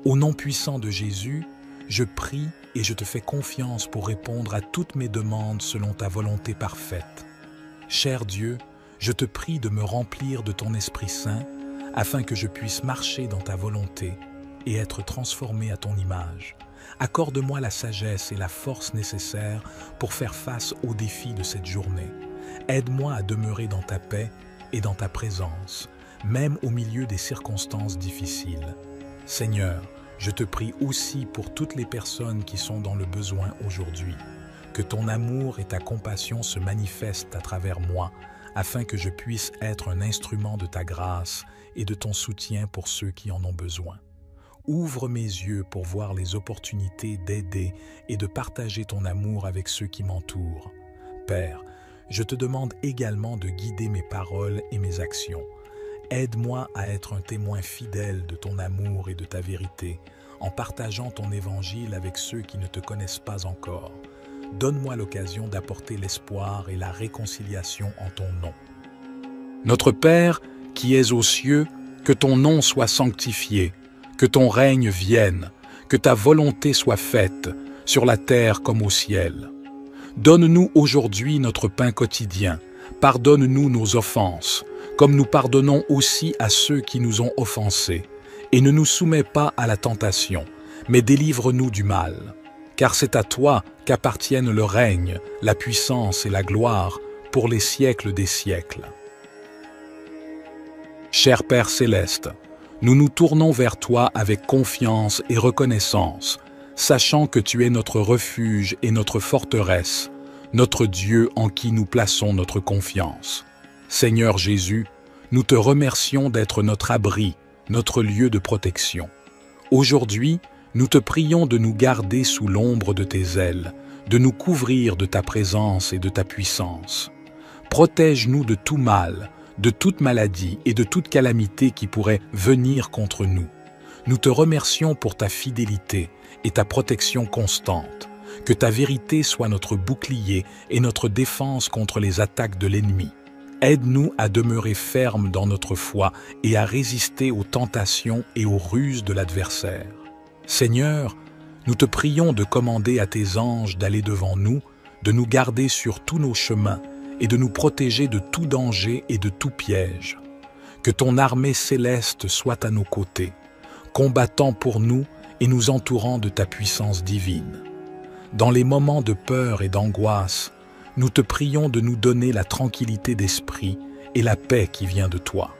Au nom puissant de Jésus, je prie et je te fais confiance pour répondre à toutes mes demandes selon ta volonté parfaite. Cher Dieu, je te prie de me remplir de ton Esprit Saint afin que je puisse marcher dans ta volonté et être transformé à ton image. Accorde-moi la sagesse et la force nécessaires pour faire face aux défis de cette journée. Aide-moi à demeurer dans ta paix et dans ta présence, même au milieu des circonstances difficiles. Seigneur, je te prie aussi pour toutes les personnes qui sont dans le besoin aujourd'hui. Que ton amour et ta compassion se manifestent à travers moi, afin que je puisse être un instrument de ta grâce et de ton soutien pour ceux qui en ont besoin. Ouvre mes yeux pour voir les opportunités d'aider et de partager ton amour avec ceux qui m'entourent. Père, je te demande également de guider mes paroles et mes actions. Aide-moi à être un témoin fidèle de ton amour et de ta vérité, en partageant ton évangile avec ceux qui ne te connaissent pas encore. Donne-moi l'occasion d'apporter l'espoir et la réconciliation en ton nom. Notre Père, qui es aux cieux, que ton nom soit sanctifié, que ton règne vienne, que ta volonté soit faite, sur la terre comme au ciel. Donne-nous aujourd'hui notre pain quotidien. Pardonne-nous nos offenses, comme nous pardonnons aussi à ceux qui nous ont offensés. Et ne nous soumets pas à la tentation, mais délivre-nous du mal. car c'est à toi qu'appartiennent le règne, la puissance et la gloire pour les siècles des siècles. Cher Père céleste, nous nous tournons vers toi avec confiance et reconnaissance, sachant que tu es notre refuge et notre forteresse, notre Dieu en qui nous plaçons notre confiance. Seigneur Jésus, nous te remercions d'être notre abri, notre lieu de protection. Aujourd'hui, nous te prions de nous garder sous l'ombre de tes ailes, de nous couvrir de ta présence et de ta puissance. Protège-nous de tout mal, de toute maladie et de toute calamité qui pourrait venir contre nous. Nous te remercions pour ta fidélité et ta protection constante. Que ta vérité soit notre bouclier et notre défense contre les attaques de l'ennemi. Aide-nous à demeurer fermes dans notre foi et à résister aux tentations et aux ruses de l'adversaire. Seigneur, nous te prions de commander à tes anges d'aller devant nous, de nous garder sur tous nos chemins et de nous protéger de tout danger et de tout piège. Que ton armée céleste soit à nos côtés, combattant pour nous et nous entourant de ta puissance divine. Dans les moments de peur et d'angoisse, nous te prions de nous donner la tranquillité d'esprit et la paix qui vient de toi.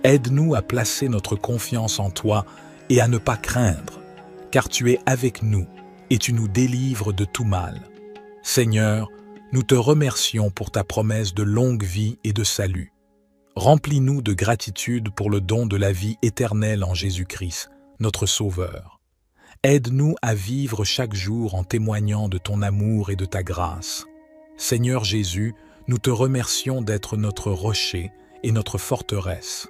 Aide-nous à placer notre confiance en toi et à ne pas craindre, car tu es avec nous et tu nous délivres de tout mal. Seigneur, nous te remercions pour ta promesse de longue vie et de salut. Remplis-nous de gratitude pour le don de la vie éternelle en Jésus-Christ, notre Sauveur. Aide-nous à vivre chaque jour en témoignant de ton amour et de ta grâce. Seigneur Jésus, nous te remercions d'être notre rocher et notre forteresse.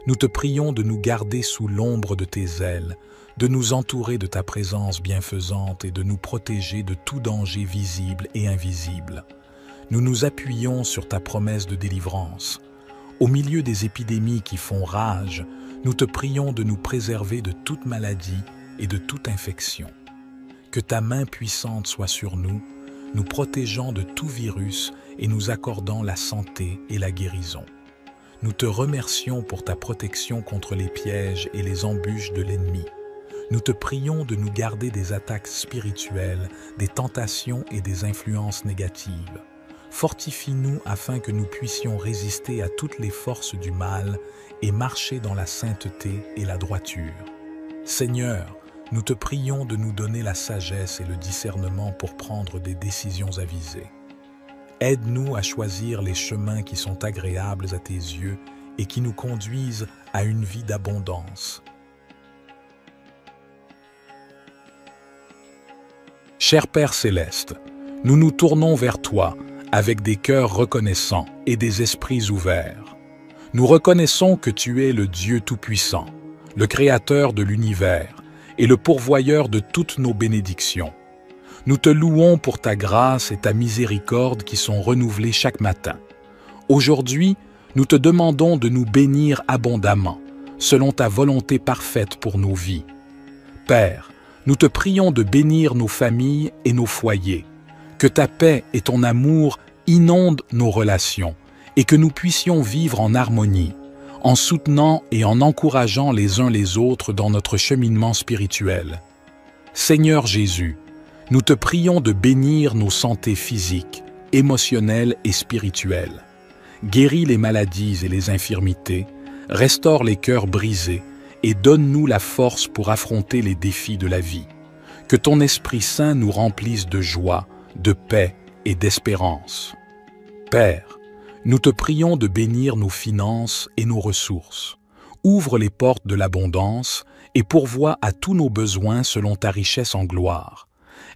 Nous te prions de nous garder sous l'ombre de tes ailes, de nous entourer de ta présence bienfaisante et de nous protéger de tout danger visible et invisible. Nous nous appuyons sur ta promesse de délivrance. Au milieu des épidémies qui font rage, nous te prions de nous préserver de toute maladie et de toute infection. Que ta main puissante soit sur nous, nous protégeant de tout virus et nous accordant la santé et la guérison. Nous te remercions pour ta protection contre les pièges et les embûches de l'ennemi. Nous te prions de nous garder des attaques spirituelles, des tentations et des influences négatives. Fortifie-nous afin que nous puissions résister à toutes les forces du mal et marcher dans la sainteté et la droiture. Seigneur, nous te prions de nous donner la sagesse et le discernement pour prendre des décisions avisées. Aide-nous à choisir les chemins qui sont agréables à tes yeux et qui nous conduisent à une vie d'abondance. Cher Père céleste, nous nous tournons vers toi avec des cœurs reconnaissants et des esprits ouverts. Nous reconnaissons que tu es le Dieu Tout-Puissant, le Créateur de l'univers et le pourvoyeur de toutes nos bénédictions. Nous te louons pour ta grâce et ta miséricorde qui sont renouvelées chaque matin. Aujourd'hui, nous te demandons de nous bénir abondamment, selon ta volonté parfaite pour nos vies. Père, nous te prions de bénir nos familles et nos foyers, que ta paix et ton amour inondent nos relations et que nous puissions vivre en harmonie, en soutenant et en encourageant les uns les autres dans notre cheminement spirituel. Seigneur Jésus, nous te prions de bénir nos santé physiques, émotionnelles et spirituelles. Guéris les maladies et les infirmités, restaure les cœurs brisés et donne-nous la force pour affronter les défis de la vie. Que ton Esprit Saint nous remplisse de joie, de paix et d'espérance. Père, nous te prions de bénir nos finances et nos ressources. Ouvre les portes de l'abondance et pourvois à tous nos besoins selon ta richesse en gloire.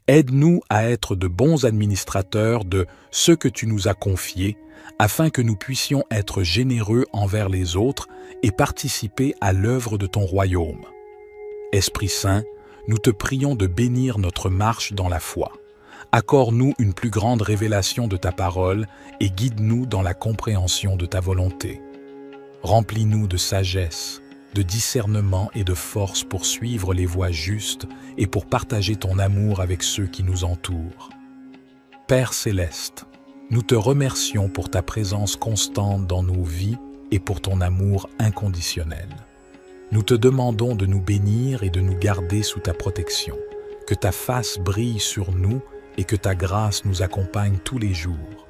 Aide-nous à être de bons administrateurs de ce que tu nous as confié, afin que nous puissions être généreux envers les autres et participer à l'œuvre de ton royaume. Esprit Saint, nous te prions de bénir notre marche dans la foi. Accorde-nous une plus grande révélation de ta parole et guide-nous dans la compréhension de ta volonté. Remplis-nous de sagesse, de discernement et de force pour suivre les voies justes et pour partager ton amour avec ceux qui nous entourent. Père céleste, nous te remercions pour ta présence constante dans nos vies et pour ton amour inconditionnel. Nous te demandons de nous bénir et de nous garder sous ta protection, que ta face brille sur nous et que ta grâce nous accompagne tous les jours.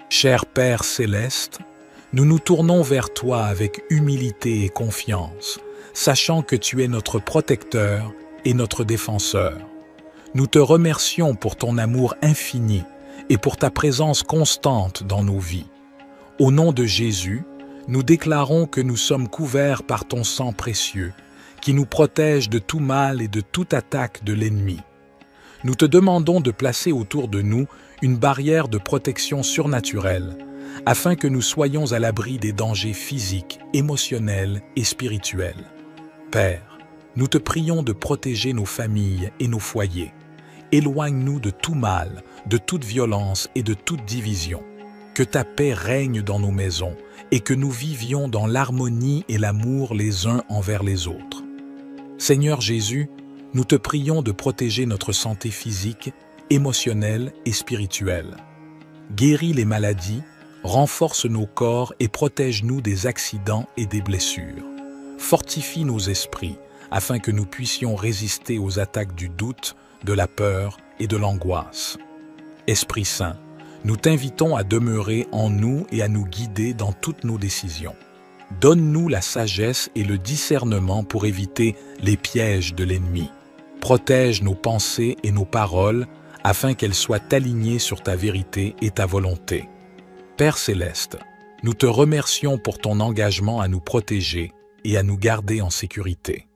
Cher Père céleste, nous nous tournons vers toi avec humilité et confiance, sachant que tu es notre protecteur et notre défenseur. Nous te remercions pour ton amour infini et pour ta présence constante dans nos vies. Au nom de Jésus, nous déclarons que nous sommes couverts par ton sang précieux, qui nous protège de tout mal et de toute attaque de l'ennemi. Nous te demandons de placer autour de nous une barrière de protection surnaturelle, afin que nous soyons à l'abri des dangers physiques, émotionnels et spirituels. Père, nous te prions de protéger nos familles et nos foyers. Éloigne-nous de tout mal, de toute violence et de toute division. Que ta paix règne dans nos maisons et que nous vivions dans l'harmonie et l'amour les uns envers les autres. Seigneur Jésus, nous te prions de protéger notre santé physique, émotionnelle et spirituelle. Guéris les maladies, renforce nos corps et protège-nous des accidents et des blessures. Fortifie nos esprits afin que nous puissions résister aux attaques du doute, de la peur et de l'angoisse. Esprit Saint, nous t'invitons à demeurer en nous et à nous guider dans toutes nos décisions. Donne-nous la sagesse et le discernement pour éviter les pièges de l'ennemi. Protège nos pensées et nos paroles afin qu'elles soient alignées sur ta vérité et ta volonté. Père céleste, nous te remercions pour ton engagement à nous protéger et à nous garder en sécurité.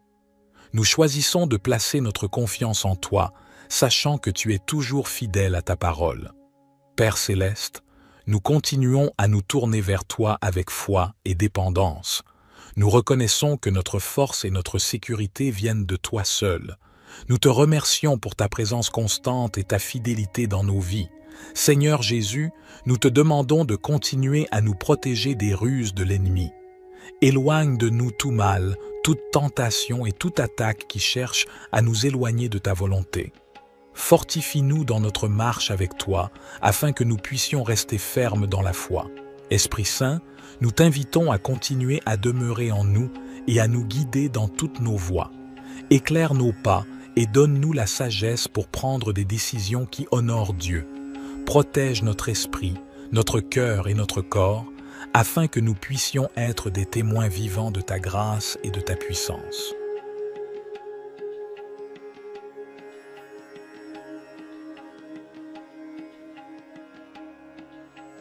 Nous choisissons de placer notre confiance en toi, sachant que tu es toujours fidèle à ta parole. Père céleste, nous continuons à nous tourner vers toi avec foi et dépendance. Nous reconnaissons que notre force et notre sécurité viennent de toi seul. Nous te remercions pour ta présence constante et ta fidélité dans nos vies. Seigneur Jésus, nous te demandons de continuer à nous protéger des ruses de l'ennemi. Éloigne de nous tout mal, toute tentation et toute attaque qui cherche à nous éloigner de ta volonté. Fortifie-nous dans notre marche avec toi, afin que nous puissions rester fermes dans la foi. Esprit Saint, nous t'invitons à continuer à demeurer en nous et à nous guider dans toutes nos voies. Éclaire nos pas et donne-nous la sagesse pour prendre des décisions qui honorent Dieu. Protège notre esprit, notre cœur et notre corps, afin que nous puissions être des témoins vivants de ta grâce et de ta puissance.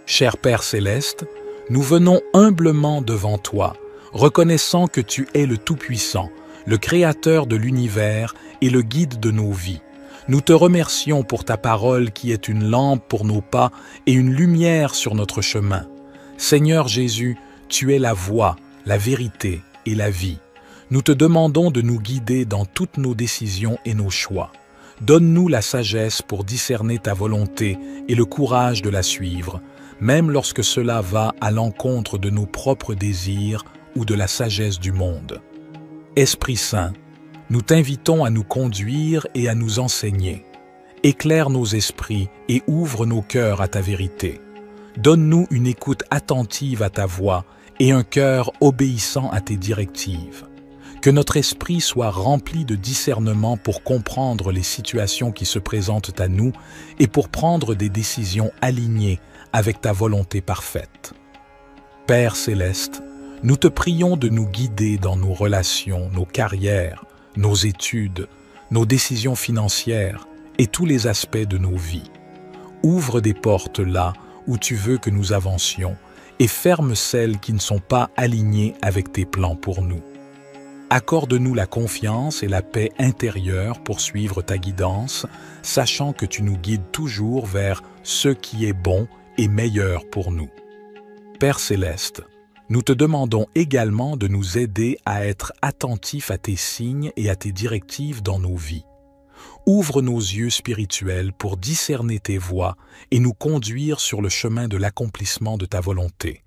Cher Père céleste, nous venons humblement devant toi, reconnaissant que tu es le Tout-Puissant, le Créateur de l'univers et le guide de nos vies. Nous te remercions pour ta parole qui est une lampe pour nos pas et une lumière sur notre chemin. Seigneur Jésus, tu es la voie, la vérité et la vie. Nous te demandons de nous guider dans toutes nos décisions et nos choix. Donne-nous la sagesse pour discerner ta volonté et le courage de la suivre, même lorsque cela va à l'encontre de nos propres désirs ou de la sagesse du monde. Esprit Saint, nous t'invitons à nous conduire et à nous enseigner. Éclaire nos esprits et ouvre nos cœurs à ta vérité. Donne-nous une écoute attentive à ta voix et un cœur obéissant à tes directives. Que notre esprit soit rempli de discernement pour comprendre les situations qui se présentent à nous et pour prendre des décisions alignées avec ta volonté parfaite. Père céleste, nous te prions de nous guider dans nos relations, nos carrières, nos études, nos décisions financières et tous les aspects de nos vies. Ouvre des portes là où tu veux que nous avancions et ferme celles qui ne sont pas alignées avec tes plans pour nous. Accorde-nous la confiance et la paix intérieure pour suivre ta guidance, sachant que tu nous guides toujours vers ce qui est bon et meilleur pour nous. Père céleste, nous te demandons également de nous aider à être attentifs à tes signes et à tes directives dans nos vies. Ouvre nos yeux spirituels pour discerner tes voies et nous conduire sur le chemin de l'accomplissement de ta volonté.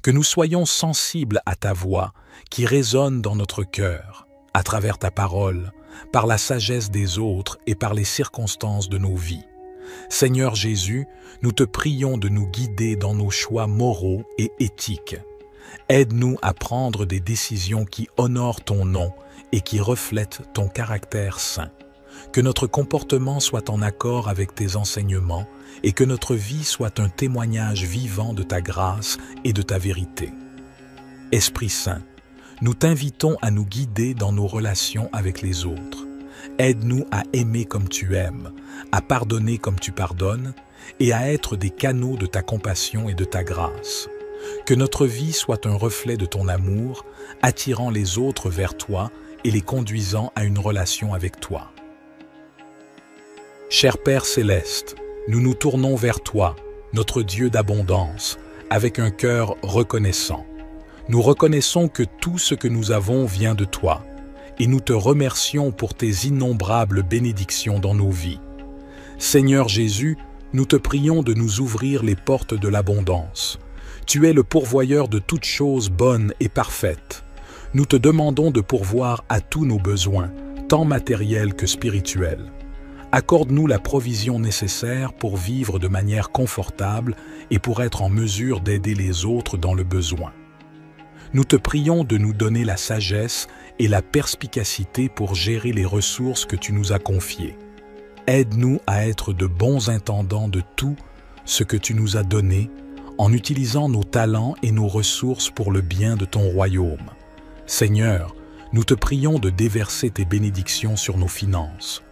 Que nous soyons sensibles à ta voix qui résonne dans notre cœur, à travers ta parole, par la sagesse des autres et par les circonstances de nos vies. Seigneur Jésus, nous te prions de nous guider dans nos choix moraux et éthiques. Aide-nous à prendre des décisions qui honorent ton nom et qui reflètent ton caractère saint. Que notre comportement soit en accord avec tes enseignements et que notre vie soit un témoignage vivant de ta grâce et de ta vérité. Esprit Saint, nous t'invitons à nous guider dans nos relations avec les autres. Aide-nous à aimer comme tu aimes, à pardonner comme tu pardonnes et à être des canaux de ta compassion et de ta grâce. Que notre vie soit un reflet de ton amour, attirant les autres vers toi et les conduisant à une relation avec toi. Cher Père céleste, nous nous tournons vers toi, notre Dieu d'abondance, avec un cœur reconnaissant. Nous reconnaissons que tout ce que nous avons vient de toi, et nous te remercions pour tes innombrables bénédictions dans nos vies. Seigneur Jésus, nous te prions de nous ouvrir les portes de l'abondance. Tu es le pourvoyeur de toutes choses bonnes et parfaites. Nous te demandons de pourvoir à tous nos besoins, tant matériels que spirituels. Accorde-nous la provision nécessaire pour vivre de manière confortable et pour être en mesure d'aider les autres dans le besoin. Nous te prions de nous donner la sagesse et la perspicacité pour gérer les ressources que tu nous as confiées. Aide-nous à être de bons intendants de tout ce que tu nous as donné, en utilisant nos talents et nos ressources pour le bien de ton royaume. Seigneur, nous te prions de déverser tes bénédictions sur nos finances.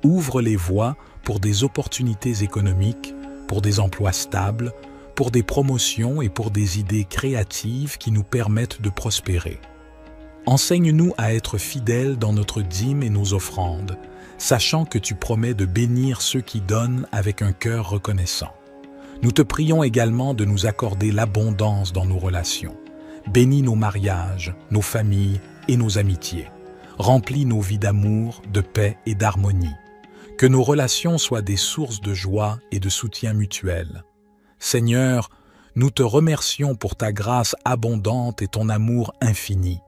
Ouvre les voies pour des opportunités économiques, pour des emplois stables, pour des promotions et pour des idées créatives qui nous permettent de prospérer. Enseigne-nous à être fidèles dans notre dîme et nos offrandes, sachant que tu promets de bénir ceux qui donnent avec un cœur reconnaissant. Nous te prions également de nous accorder l'abondance dans nos relations. Bénis nos mariages, nos familles et nos amitiés. Remplis nos vies d'amour, de paix et d'harmonie. Que nos relations soient des sources de joie et de soutien mutuel. Seigneur, nous te remercions pour ta grâce abondante et ton amour infini.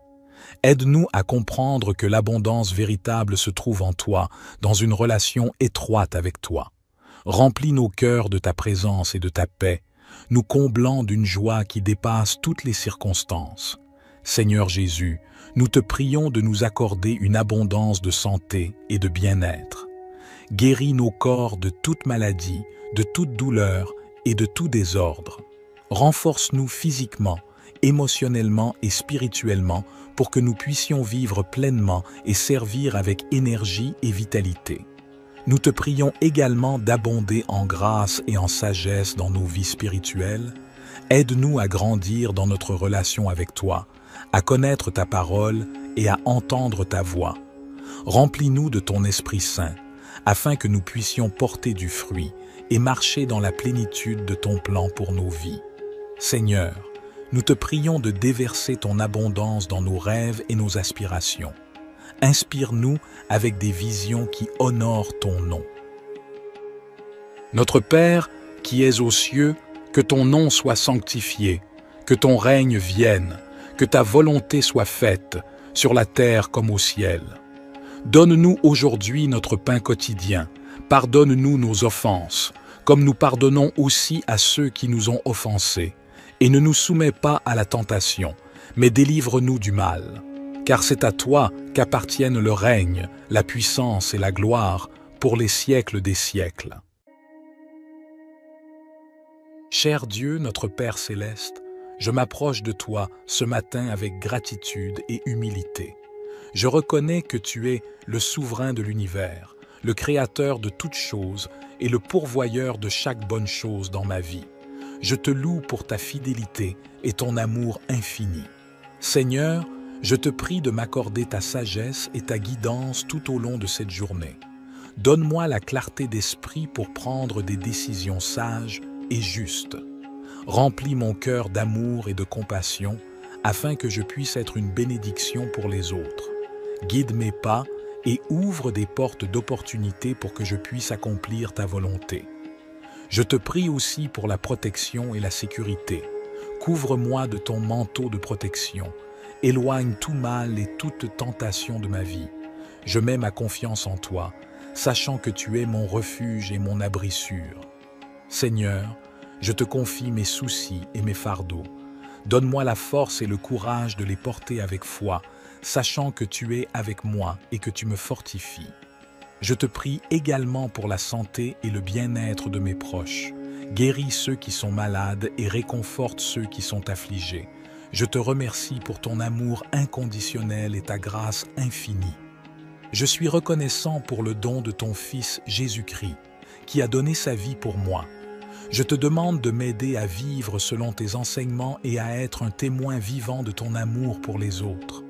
Aide-nous à comprendre que l'abondance véritable se trouve en toi, dans une relation étroite avec toi. Remplis nos cœurs de ta présence et de ta paix, nous comblant d'une joie qui dépasse toutes les circonstances. Seigneur Jésus, nous te prions de nous accorder une abondance de santé et de bien-être. Guéris nos corps de toute maladie, de toute douleur et de tout désordre. Renforce-nous physiquement, émotionnellement et spirituellement pour que nous puissions vivre pleinement et servir avec énergie et vitalité. Nous te prions également d'abonder en grâce et en sagesse dans nos vies spirituelles. Aide-nous à grandir dans notre relation avec toi, à connaître ta parole et à entendre ta voix. Remplis-nous de ton Esprit Saint, afin que nous puissions porter du fruit et marcher dans la plénitude de ton plan pour nos vies. Seigneur, nous te prions de déverser ton abondance dans nos rêves et nos aspirations. Inspire-nous avec des visions qui honorent ton nom. Notre Père, qui es aux cieux, que ton nom soit sanctifié, que ton règne vienne, que ta volonté soit faite, sur la terre comme au ciel. Donne-nous aujourd'hui notre pain quotidien, pardonne-nous nos offenses, comme nous pardonnons aussi à ceux qui nous ont offensés, et ne nous soumets pas à la tentation, mais délivre-nous du mal. Car c'est à toi qu'appartiennent le règne, la puissance et la gloire pour les siècles des siècles. Cher Dieu, notre Père céleste, je m'approche de toi ce matin avec gratitude et humilité. Je reconnais que tu es le souverain de l'univers, le créateur de toutes choses et le pourvoyeur de chaque bonne chose dans ma vie. Je te loue pour ta fidélité et ton amour infini. Seigneur, je te prie de m'accorder ta sagesse et ta guidance tout au long de cette journée. Donne-moi la clarté d'esprit pour prendre des décisions sages et justes. Remplis mon cœur d'amour et de compassion afin que je puisse être une bénédiction pour les autres. Guide mes pas et ouvre des portes d'opportunité pour que je puisse accomplir ta volonté. Je te prie aussi pour la protection et la sécurité. Couvre-moi de ton manteau de protection. Éloigne tout mal et toute tentation de ma vie. Je mets ma confiance en toi, sachant que tu es mon refuge et mon abri sûr. Seigneur, je te confie mes soucis et mes fardeaux. Donne-moi la force et le courage de les porter avec foi, sachant que tu es avec moi et que tu me fortifies. Je te prie également pour la santé et le bien-être de mes proches. Guéris ceux qui sont malades et réconforte ceux qui sont affligés. Je te remercie pour ton amour inconditionnel et ta grâce infinie. Je suis reconnaissant pour le don de ton Fils Jésus-Christ, qui a donné sa vie pour moi. Je te demande de m'aider à vivre selon tes enseignements et à être un témoin vivant de ton amour pour les autres.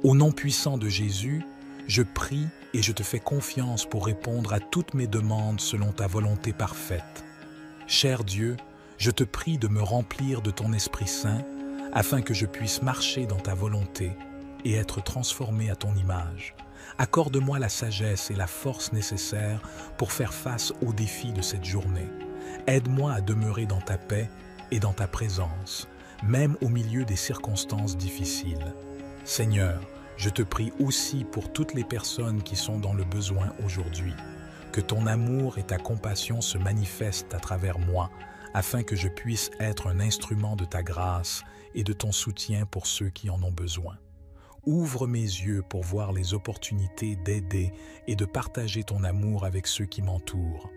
Au nom puissant de Jésus, je prie et je te fais confiance pour répondre à toutes mes demandes selon ta volonté parfaite. Cher Dieu, je te prie de me remplir de ton Esprit Saint afin que je puisse marcher dans ta volonté et être transformé à ton image. Accorde-moi la sagesse et la force nécessaires pour faire face aux défis de cette journée. Aide-moi à demeurer dans ta paix et dans ta présence, même au milieu des circonstances difficiles. Seigneur, je te prie aussi pour toutes les personnes qui sont dans le besoin aujourd'hui. Que ton amour et ta compassion se manifestent à travers moi, afin que je puisse être un instrument de ta grâce et de ton soutien pour ceux qui en ont besoin. Ouvre mes yeux pour voir les opportunités d'aider et de partager ton amour avec ceux qui m'entourent.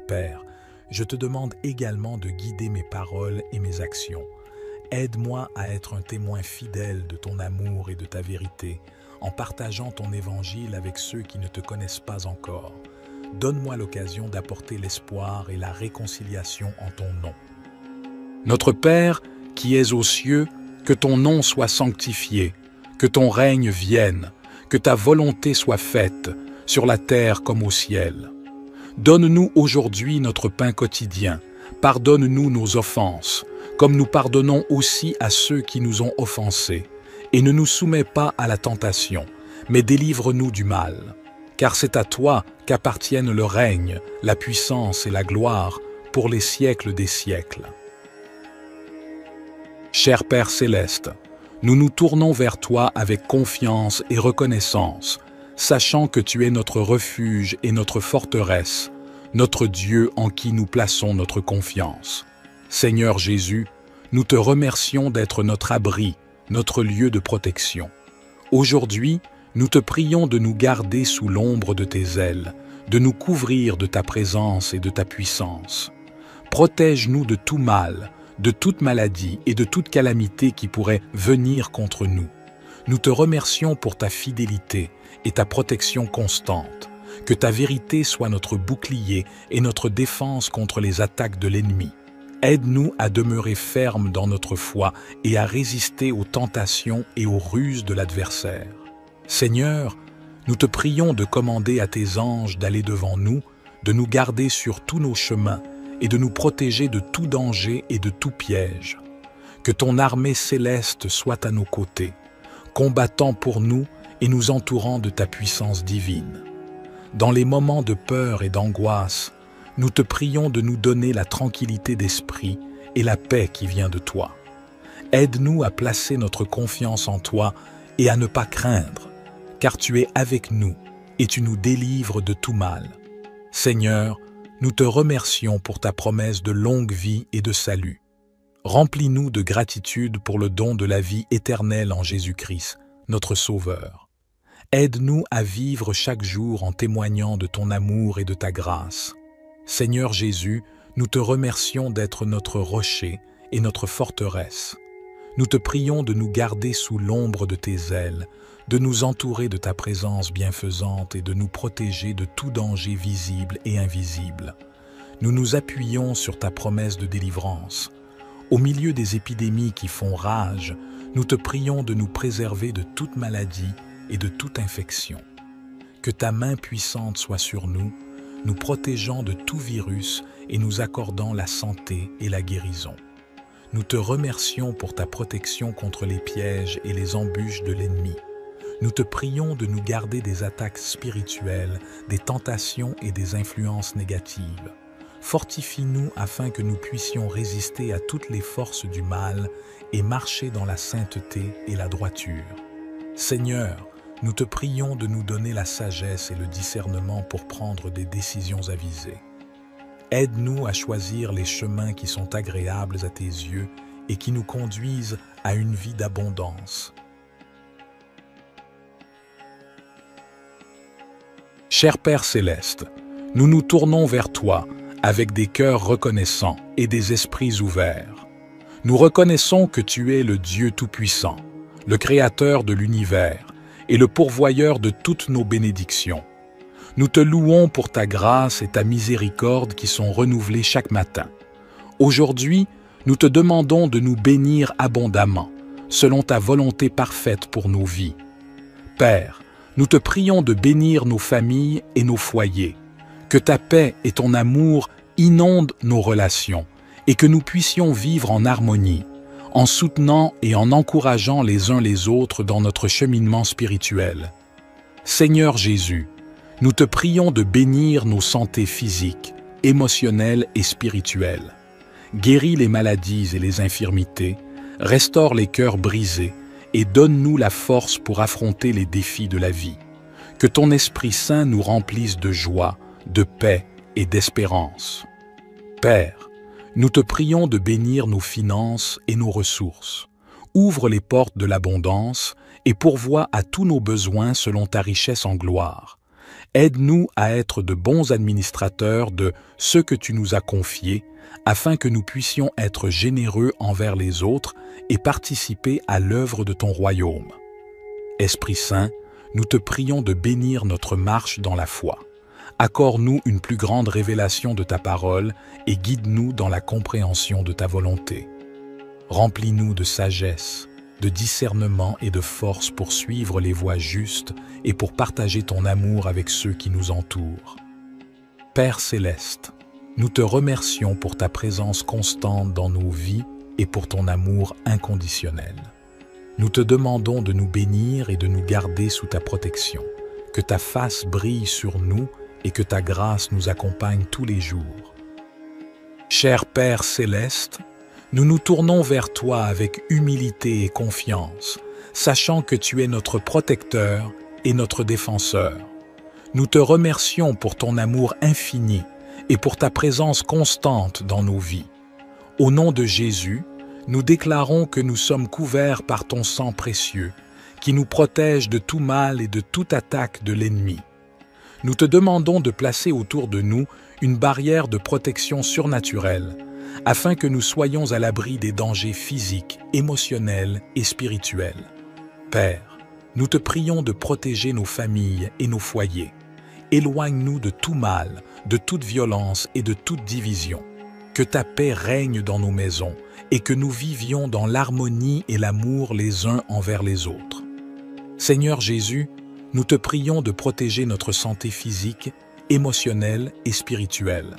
Père, je te demande également de guider mes paroles et mes actions. Aide-moi à être un témoin fidèle de ton amour et de ta vérité, en partageant ton évangile avec ceux qui ne te connaissent pas encore. Donne-moi l'occasion d'apporter l'espoir et la réconciliation en ton nom. Notre Père, qui es aux cieux, que ton nom soit sanctifié, que ton règne vienne, que ta volonté soit faite, sur la terre comme au ciel. Donne-nous aujourd'hui notre pain quotidien. Pardonne-nous nos offenses, comme nous pardonnons aussi à ceux qui nous ont offensés. Et ne nous soumets pas à la tentation, mais délivre-nous du mal. Car c'est à toi qu'appartiennent le règne, la puissance et la gloire pour les siècles des siècles. Cher Père céleste, nous nous tournons vers toi avec confiance et reconnaissance, sachant que tu es notre refuge et notre forteresse, notre Dieu en qui nous plaçons notre confiance. Seigneur Jésus, nous te remercions d'être notre abri, notre lieu de protection. Aujourd'hui, nous te prions de nous garder sous l'ombre de tes ailes, de nous couvrir de ta présence et de ta puissance. Protège-nous de tout mal, de toute maladie et de toute calamité qui pourrait venir contre nous. Nous te remercions pour ta fidélité et ta protection constante. Que ta vérité soit notre bouclier et notre défense contre les attaques de l'ennemi. Aide-nous à demeurer fermes dans notre foi et à résister aux tentations et aux ruses de l'adversaire. Seigneur, nous te prions de commander à tes anges d'aller devant nous, de nous garder sur tous nos chemins et de nous protéger de tout danger et de tout piège. Que ton armée céleste soit à nos côtés, combattant pour nous et nous entourant de ta puissance divine. Dans les moments de peur et d'angoisse, nous te prions de nous donner la tranquillité d'esprit et la paix qui vient de toi. Aide-nous à placer notre confiance en toi et à ne pas craindre, car tu es avec nous et tu nous délivres de tout mal. Seigneur, nous te remercions pour ta promesse de longue vie et de salut. Remplis-nous de gratitude pour le don de la vie éternelle en Jésus-Christ, notre Sauveur. Aide-nous à vivre chaque jour en témoignant de ton amour et de ta grâce. Seigneur Jésus, nous te remercions d'être notre rocher et notre forteresse. Nous te prions de nous garder sous l'ombre de tes ailes, de nous entourer de ta présence bienfaisante et de nous protéger de tout danger visible et invisible. Nous nous appuyons sur ta promesse de délivrance. Au milieu des épidémies qui font rage, nous te prions de nous préserver de toute maladie et de toute infection. Que ta main puissante soit sur nous, nous protégeant de tout virus et nous accordant la santé et la guérison. Nous te remercions pour ta protection contre les pièges et les embûches de l'ennemi. Nous te prions de nous garder des attaques spirituelles, des tentations et des influences négatives. Fortifie-nous afin que nous puissions résister à toutes les forces du mal et marcher dans la sainteté et la droiture. Seigneur, nous te prions de nous donner la sagesse et le discernement pour prendre des décisions avisées. Aide-nous à choisir les chemins qui sont agréables à tes yeux et qui nous conduisent à une vie d'abondance. Cher Père céleste, nous nous tournons vers toi avec des cœurs reconnaissants et des esprits ouverts. Nous reconnaissons que tu es le Dieu Tout-Puissant, le Créateur de l'univers et le pourvoyeur de toutes nos bénédictions. Nous te louons pour ta grâce et ta miséricorde qui sont renouvelées chaque matin. Aujourd'hui, nous te demandons de nous bénir abondamment, selon ta volonté parfaite pour nos vies. Père, nous te prions de bénir nos familles et nos foyers, que ta paix et ton amour inondent nos relations et que nous puissions vivre en harmonie, en soutenant et en encourageant les uns les autres dans notre cheminement spirituel. Seigneur Jésus, nous te prions de bénir nos santé physiques, émotionnelles et spirituelles. Guéris les maladies et les infirmités, restaure les cœurs brisés et donne-nous la force pour affronter les défis de la vie. Que ton Esprit Saint nous remplisse de joie, de paix et d'espérance. Père, nous te prions de bénir nos finances et nos ressources. Ouvre les portes de l'abondance et pourvois à tous nos besoins selon ta richesse en gloire. Aide-nous à être de bons administrateurs de ce que tu nous as confié, afin que nous puissions être généreux envers les autres et participer à l'œuvre de ton royaume. Esprit Saint, nous te prions de bénir notre marche dans la foi. Accorde-nous une plus grande révélation de ta parole et guide-nous dans la compréhension de ta volonté. Remplis-nous de sagesse, de discernement et de force pour suivre les voies justes et pour partager ton amour avec ceux qui nous entourent. Père céleste, nous te remercions pour ta présence constante dans nos vies et pour ton amour inconditionnel. Nous te demandons de nous bénir et de nous garder sous ta protection, que ta face brille sur nous et que ta grâce nous accompagne tous les jours. Cher Père céleste, nous nous tournons vers toi avec humilité et confiance, sachant que tu es notre protecteur et notre défenseur. Nous te remercions pour ton amour infini et pour ta présence constante dans nos vies. Au nom de Jésus, nous déclarons que nous sommes couverts par ton sang précieux, qui nous protège de tout mal et de toute attaque de l'ennemi. Nous te demandons de placer autour de nous une barrière de protection surnaturelle, afin que nous soyons à l'abri des dangers physiques, émotionnels et spirituels. Père, nous te prions de protéger nos familles et nos foyers. Éloigne-nous de tout mal, de toute violence et de toute division. Que ta paix règne dans nos maisons et que nous vivions dans l'harmonie et l'amour les uns envers les autres. Seigneur Jésus, nous te prions de protéger notre santé physique, émotionnelle et spirituelle.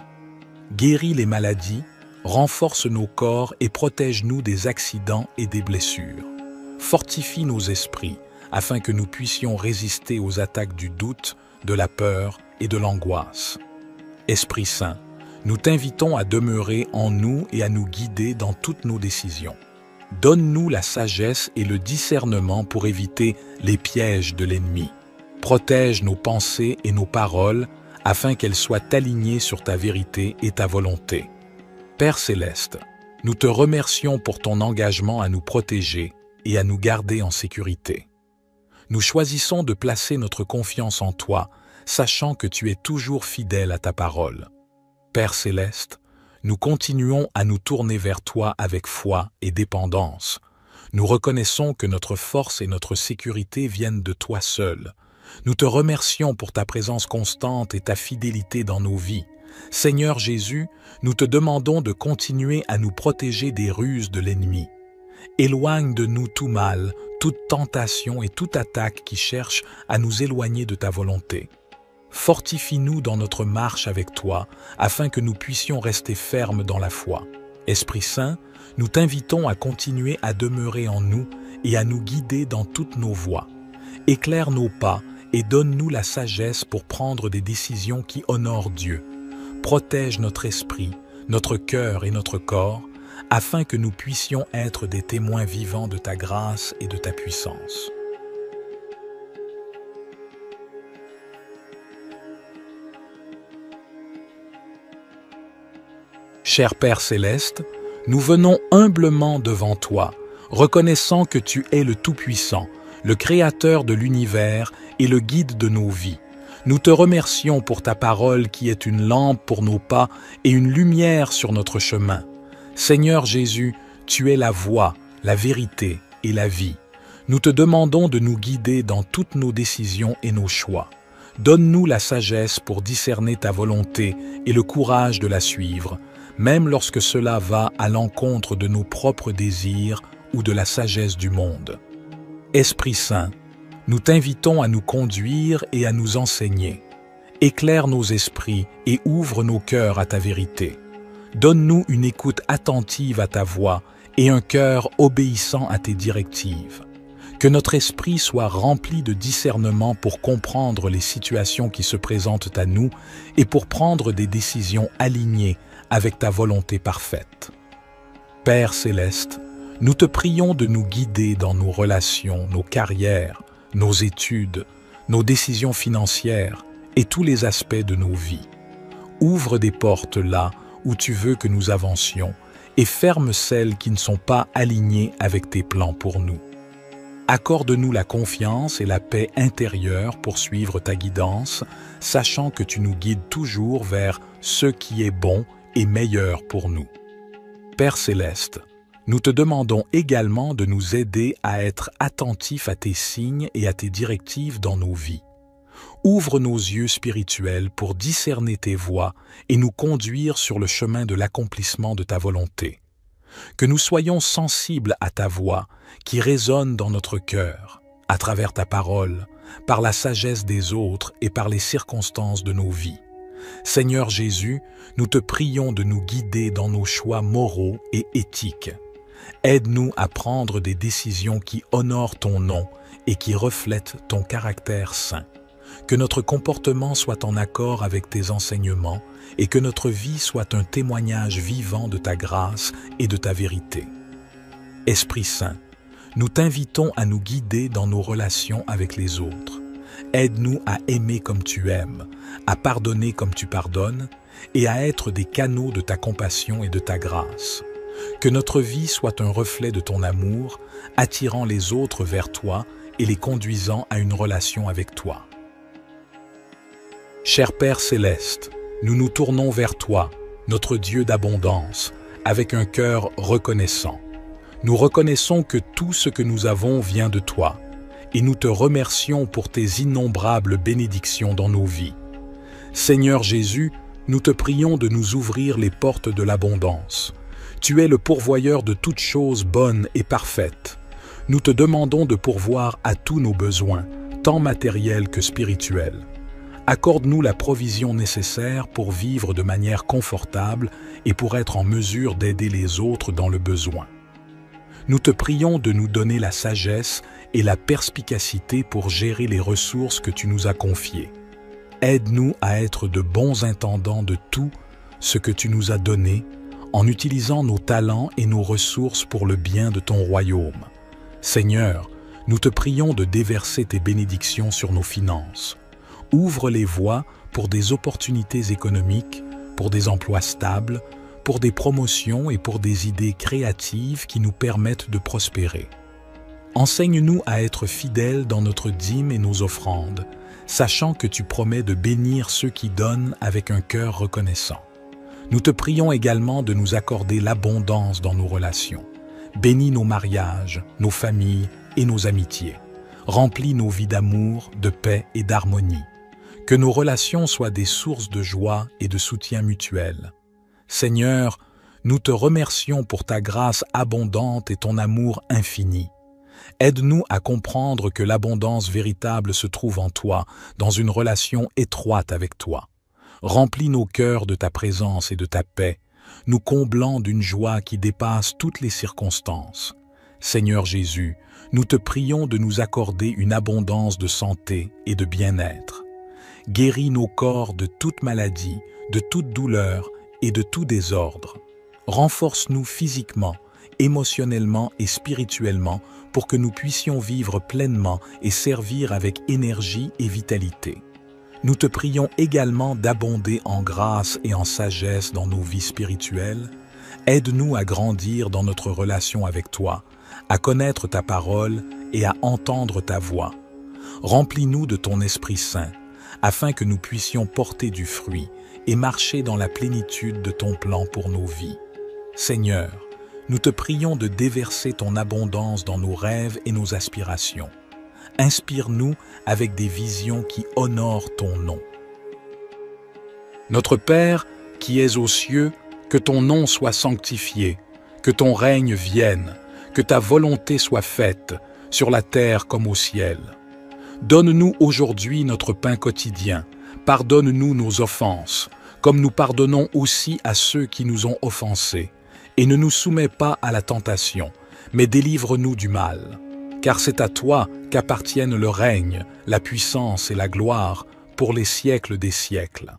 Guéris les maladies, renforce nos corps et protège-nous des accidents et des blessures. Fortifie nos esprits afin que nous puissions résister aux attaques du doute, de la peur et de l'angoisse. Esprit Saint, nous t'invitons à demeurer en nous et à nous guider dans toutes nos décisions. Donne-nous la sagesse et le discernement pour éviter les pièges de l'ennemi. Protège nos pensées et nos paroles afin qu'elles soient alignées sur ta vérité et ta volonté. Père céleste, nous te remercions pour ton engagement à nous protéger et à nous garder en sécurité. Nous choisissons de placer notre confiance en toi, sachant que tu es toujours fidèle à ta parole. Père céleste, nous continuons à nous tourner vers toi avec foi et dépendance. Nous reconnaissons que notre force et notre sécurité viennent de toi seul. Nous te remercions pour ta présence constante et ta fidélité dans nos vies. Seigneur Jésus, nous te demandons de continuer à nous protéger des ruses de l'ennemi. Éloigne de nous tout mal, toute tentation et toute attaque qui cherche à nous éloigner de ta volonté. Fortifie-nous dans notre marche avec toi, afin que nous puissions rester fermes dans la foi. Esprit Saint, nous t'invitons à continuer à demeurer en nous et à nous guider dans toutes nos voies. Éclaire nos pas et donne-nous la sagesse pour prendre des décisions qui honorent Dieu. Protège notre esprit, notre cœur et notre corps, afin que nous puissions être des témoins vivants de ta grâce et de ta puissance. Cher Père céleste, nous venons humblement devant toi, reconnaissant que tu es le Tout-Puissant, le Créateur de l'univers et le guide de nos vies. Nous te remercions pour ta parole qui est une lampe pour nos pas et une lumière sur notre chemin. Seigneur Jésus, tu es la voie, la vérité et la vie. Nous te demandons de nous guider dans toutes nos décisions et nos choix. Donne-nous la sagesse pour discerner ta volonté et le courage de la suivre, même lorsque cela va à l'encontre de nos propres désirs ou de la sagesse du monde. Esprit Saint, nous t'invitons à nous conduire et à nous enseigner. Éclaire nos esprits et ouvre nos cœurs à ta vérité. Donne-nous une écoute attentive à ta voix et un cœur obéissant à tes directives. Que notre esprit soit rempli de discernement pour comprendre les situations qui se présentent à nous et pour prendre des décisions alignées avec ta volonté parfaite. Père céleste, nous te prions de nous guider dans nos relations, nos carrières, nos études, nos décisions financières et tous les aspects de nos vies. Ouvre des portes là où tu veux que nous avancions et ferme celles qui ne sont pas alignées avec tes plans pour nous. Accorde-nous la confiance et la paix intérieure pour suivre ta guidance, sachant que tu nous guides toujours vers ce qui est bon et meilleur pour nous. Père céleste, nous te demandons également de nous aider à être attentifs à tes signes et à tes directives dans nos vies. Ouvre nos yeux spirituels pour discerner tes voies et nous conduire sur le chemin de l'accomplissement de ta volonté. Que nous soyons sensibles à ta voix qui résonne dans notre cœur, à travers ta parole, par la sagesse des autres et par les circonstances de nos vies. Seigneur Jésus, nous te prions de nous guider dans nos choix moraux et éthiques. Aide-nous à prendre des décisions qui honorent ton nom et qui reflètent ton caractère saint. Que notre comportement soit en accord avec tes enseignements et que notre vie soit un témoignage vivant de ta grâce et de ta vérité. Esprit Saint, nous t'invitons à nous guider dans nos relations avec les autres. Aide-nous à aimer comme tu aimes, à pardonner comme tu pardonnes et à être des canaux de ta compassion et de ta grâce. Que notre vie soit un reflet de ton amour, attirant les autres vers toi et les conduisant à une relation avec toi. Cher Père céleste, nous nous tournons vers toi, notre Dieu d'abondance, avec un cœur reconnaissant. Nous reconnaissons que tout ce que nous avons vient de toi, et nous te remercions pour tes innombrables bénédictions dans nos vies. Seigneur Jésus, nous te prions de nous ouvrir les portes de l'abondance. Tu es le pourvoyeur de toutes choses bonnes et parfaites. Nous te demandons de pourvoir à tous nos besoins, tant matériels que spirituels. Accorde-nous la provision nécessaire pour vivre de manière confortable et pour être en mesure d'aider les autres dans le besoin. Nous te prions de nous donner la sagesse et la perspicacité pour gérer les ressources que tu nous as confiées. Aide-nous à être de bons intendants de tout ce que tu nous as donné en utilisant nos talents et nos ressources pour le bien de ton royaume. Seigneur, nous te prions de déverser tes bénédictions sur nos finances. Ouvre les voies pour des opportunités économiques, pour des emplois stables, pour des promotions et pour des idées créatives qui nous permettent de prospérer. Enseigne-nous à être fidèles dans notre dîme et nos offrandes, sachant que tu promets de bénir ceux qui donnent avec un cœur reconnaissant. Nous te prions également de nous accorder l'abondance dans nos relations. Bénis nos mariages, nos familles et nos amitiés. Remplis nos vies d'amour, de paix et d'harmonie. Que nos relations soient des sources de joie et de soutien mutuel. Seigneur, nous te remercions pour ta grâce abondante et ton amour infini. Aide-nous à comprendre que l'abondance véritable se trouve en toi, dans une relation étroite avec toi. Remplis nos cœurs de ta présence et de ta paix, nous comblant d'une joie qui dépasse toutes les circonstances. Seigneur Jésus, nous te prions de nous accorder une abondance de santé et de bien-être. Guéris nos corps de toute maladie, de toute douleur et de tout désordre. Renforce-nous physiquement, émotionnellement et spirituellement pour que nous puissions vivre pleinement et servir avec énergie et vitalité. Nous te prions également d'abonder en grâce et en sagesse dans nos vies spirituelles. Aide-nous à grandir dans notre relation avec toi, à connaître ta parole et à entendre ta voix. Remplis-nous de ton Esprit Saint, afin que nous puissions porter du fruit et marcher dans la plénitude de ton plan pour nos vies. Seigneur, nous te prions de déverser ton abondance dans nos rêves et nos aspirations. Inspire-nous avec des visions qui honorent ton nom. Notre Père, qui es aux cieux, que ton nom soit sanctifié, que ton règne vienne, que ta volonté soit faite, sur la terre comme au ciel. Donne-nous aujourd'hui notre pain quotidien, pardonne-nous nos offenses, comme nous pardonnons aussi à ceux qui nous ont offensés, et ne nous soumets pas à la tentation, mais délivre-nous du mal. Car c'est à toi qu'appartiennent le règne, la puissance et la gloire pour les siècles des siècles.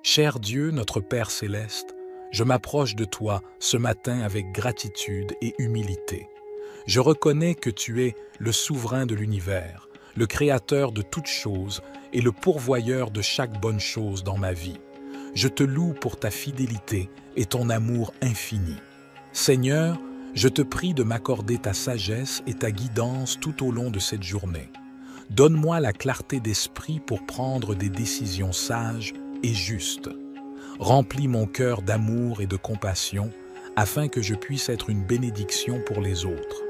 Cher Dieu, notre Père céleste, je m'approche de toi ce matin avec gratitude et humilité. Je reconnais que tu es le souverain de l'univers, le créateur de toutes choses et le pourvoyeur de chaque bonne chose dans ma vie. Je te loue pour ta fidélité et ton amour infini. Seigneur, je te prie de m'accorder ta sagesse et ta guidance tout au long de cette journée. Donne-moi la clarté d'esprit pour prendre des décisions sages et justes. Remplis mon cœur d'amour et de compassion afin que je puisse être une bénédiction pour les autres.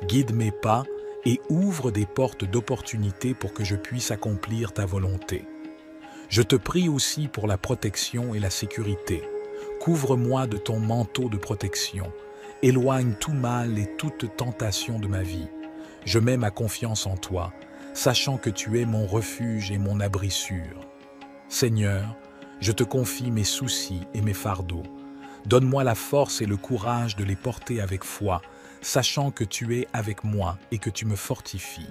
Guide mes pas et ouvre des portes d'opportunité pour que je puisse accomplir ta volonté. Je te prie aussi pour la protection et la sécurité. Couvre-moi de ton manteau de protection. Éloigne tout mal et toute tentation de ma vie. Je mets ma confiance en toi, sachant que tu es mon refuge et mon abri sûr. Seigneur, je te confie mes soucis et mes fardeaux. Donne-moi la force et le courage de les porter avec foi, sachant que tu es avec moi et que tu me fortifies.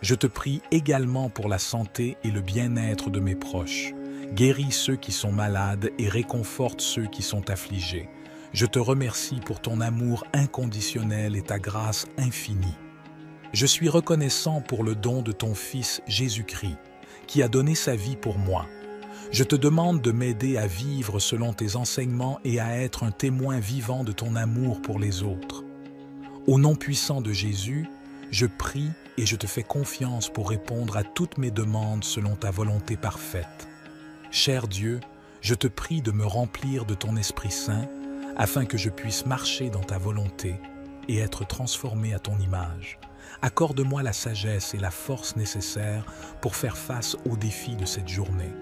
Je te prie également pour la santé et le bien-être de mes proches. Guéris ceux qui sont malades et réconforte ceux qui sont affligés. Je te remercie pour ton amour inconditionnel et ta grâce infinie. Je suis reconnaissant pour le don de ton Fils Jésus-Christ, qui a donné sa vie pour moi. Je te demande de m'aider à vivre selon tes enseignements et à être un témoin vivant de ton amour pour les autres. Au nom puissant de Jésus, je prie et je te fais confiance pour répondre à toutes mes demandes selon ta volonté parfaite. Cher Dieu, je te prie de me remplir de ton Esprit Saint afin que je puisse marcher dans ta volonté et être transformé à ton image. Accorde-moi la sagesse et la force nécessaires pour faire face aux défis de cette journée.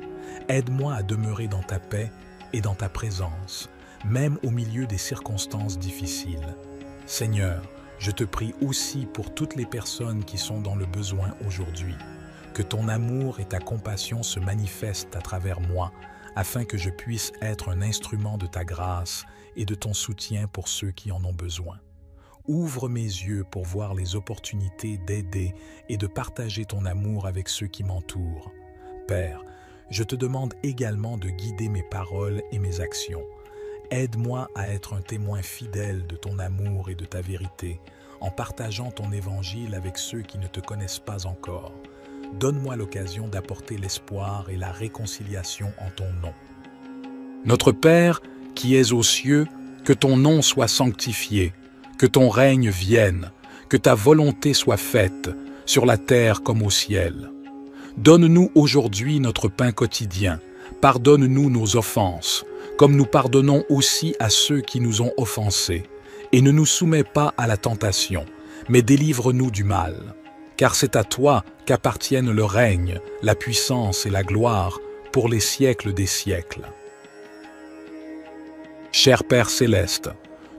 Aide-moi à demeurer dans ta paix et dans ta présence, même au milieu des circonstances difficiles. Seigneur, je te prie aussi pour toutes les personnes qui sont dans le besoin aujourd'hui. Que ton amour et ta compassion se manifestent à travers moi, afin que je puisse être un instrument de ta grâce et de ton soutien pour ceux qui en ont besoin. Ouvre mes yeux pour voir les opportunités d'aider et de partager ton amour avec ceux qui m'entourent. Père, je te demande également de guider mes paroles et mes actions. Aide-moi à être un témoin fidèle de ton amour et de ta vérité, en partageant ton évangile avec ceux qui ne te connaissent pas encore. Donne-moi l'occasion d'apporter l'espoir et la réconciliation en ton nom. Notre Père, qui es aux cieux, que ton nom soit sanctifié, que ton règne vienne, que ta volonté soit faite, sur la terre comme au ciel. Donne-nous aujourd'hui notre pain quotidien, pardonne-nous nos offenses, comme nous pardonnons aussi à ceux qui nous ont offensés, et ne nous soumets pas à la tentation, mais délivre-nous du mal. Car c'est à toi qu'appartiennent le règne, la puissance et la gloire pour les siècles des siècles. Cher Père céleste,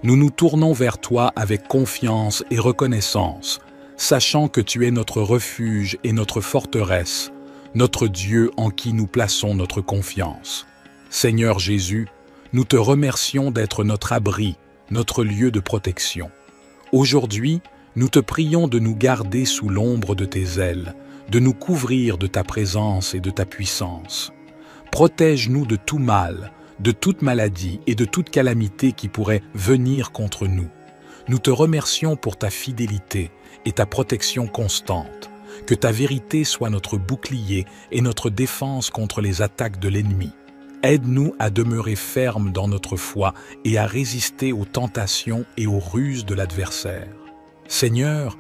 nous nous tournons vers toi avec confiance et reconnaissance, sachant que tu es notre refuge et notre forteresse, notre Dieu en qui nous plaçons notre confiance. Seigneur Jésus, nous te remercions d'être notre abri, notre lieu de protection. Aujourd'hui, nous te prions de nous garder sous l'ombre de tes ailes, de nous couvrir de ta présence et de ta puissance. Protège-nous de tout mal, de toute maladie et de toute calamité qui pourrait venir contre nous. Nous te remercions pour ta fidélité et ta protection constante. Que ta vérité soit notre bouclier et notre défense contre les attaques de l'ennemi. Aide-nous à demeurer fermes dans notre foi et à résister aux tentations et aux ruses de l'adversaire. Seigneur,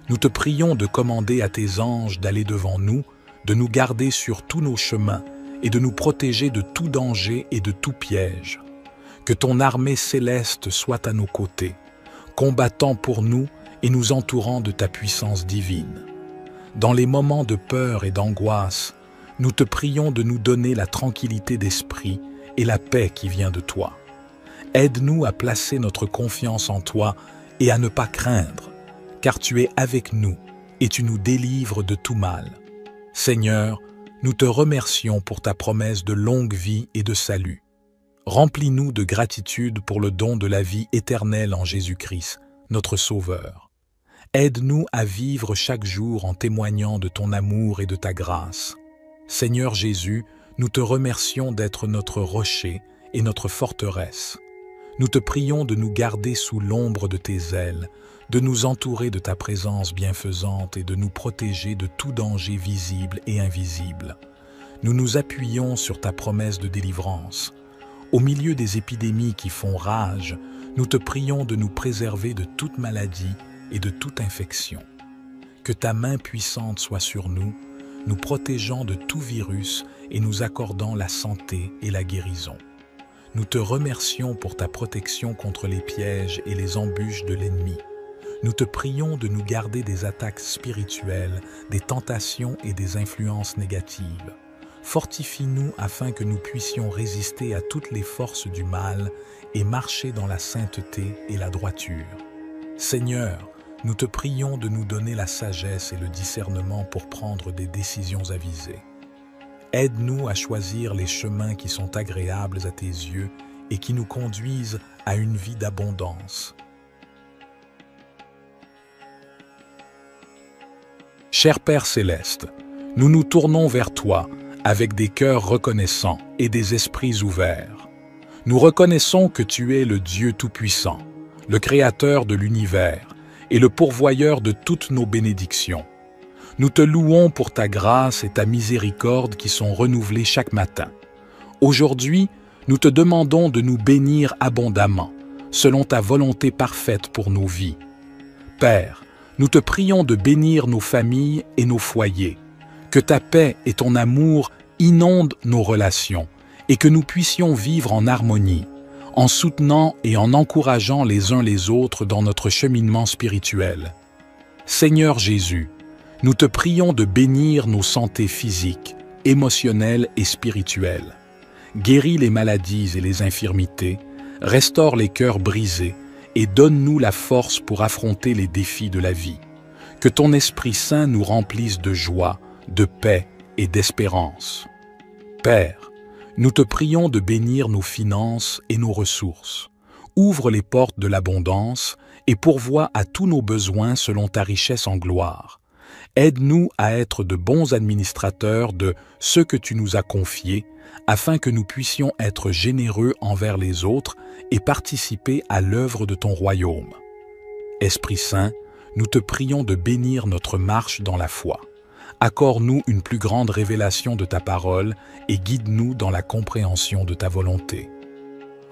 Nous te prions de commander à tes anges d'aller devant nous, de nous garder sur tous nos chemins et de nous protéger de tout danger et de tout piège. Que ton armée céleste soit à nos côtés, combattant pour nous et nous entourant de ta puissance divine. Dans les moments de peur et d'angoisse, nous te prions de nous donner la tranquillité d'esprit et la paix qui vient de toi. Aide-nous à placer notre confiance en toi et à ne pas craindre, car tu es avec nous et tu nous délivres de tout mal. Seigneur, nous te remercions pour ta promesse de longue vie et de salut. Remplis-nous de gratitude pour le don de la vie éternelle en Jésus-Christ, notre Sauveur. Aide-nous à vivre chaque jour en témoignant de ton amour et de ta grâce. Seigneur Jésus, nous te remercions d'être notre rocher et notre forteresse. Nous te prions de nous garder sous l'ombre de tes ailes, de nous entourer de ta présence bienfaisante et de nous protéger de tout danger visible et invisible. Nous nous appuyons sur ta promesse de délivrance. Au milieu des épidémies qui font rage, nous te prions de nous préserver de toute maladie et de toute infection. Que ta main puissante soit sur nous, nous protégeant de tout virus et nous accordant la santé et la guérison. Nous te remercions pour ta protection contre les pièges et les embûches de l'ennemi. Nous te prions de nous garder des attaques spirituelles, des tentations et des influences négatives. Fortifie-nous afin que nous puissions résister à toutes les forces du mal et marcher dans la sainteté et la droiture. Seigneur, nous te prions de nous donner la sagesse et le discernement pour prendre des décisions avisées. Aide-nous à choisir les chemins qui sont agréables à tes yeux et qui nous conduisent à une vie d'abondance. Cher Père Céleste, nous nous tournons vers toi avec des cœurs reconnaissants et des esprits ouverts. Nous reconnaissons que tu es le Dieu Tout-Puissant, le Créateur de l'univers et le pourvoyeur de toutes nos bénédictions. Nous te louons pour ta grâce et ta miséricorde qui sont renouvelées chaque matin. Aujourd'hui, nous te demandons de nous bénir abondamment, selon ta volonté parfaite pour nos vies. Père, nous te prions de bénir nos familles et nos foyers, que ta paix et ton amour inondent nos relations et que nous puissions vivre en harmonie, en soutenant et en encourageant les uns les autres dans notre cheminement spirituel. Seigneur Jésus, nous te prions de bénir nos santé physiques, émotionnelles et spirituelles. Guéris les maladies et les infirmités, restaure les cœurs brisés et donne-nous la force pour affronter les défis de la vie. Que ton Esprit Saint nous remplisse de joie, de paix et d'espérance. Père, nous te prions de bénir nos finances et nos ressources. Ouvre les portes de l'abondance et pourvois à tous nos besoins selon ta richesse en gloire. Aide-nous à être de bons administrateurs de ce que tu nous as confié, afin que nous puissions être généreux envers les autres et participer à l'œuvre de ton royaume. Esprit Saint, nous te prions de bénir notre marche dans la foi. Accorde-nous une plus grande révélation de ta parole et guide-nous dans la compréhension de ta volonté.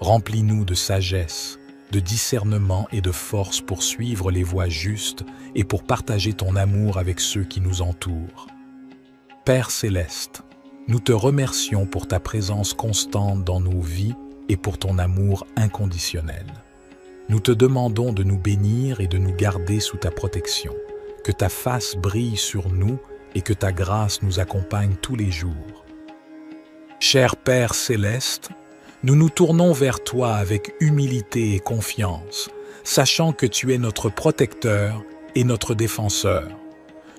Remplis-nous de sagesse, de discernement et de force pour suivre les voies justes et pour partager ton amour avec ceux qui nous entourent. Père Céleste, nous te remercions pour ta présence constante dans nos vies et pour ton amour inconditionnel. Nous te demandons de nous bénir et de nous garder sous ta protection, que ta face brille sur nous et que ta grâce nous accompagne tous les jours. Cher Père Céleste, nous nous tournons vers toi avec humilité et confiance, sachant que tu es notre protecteur et notre défenseur.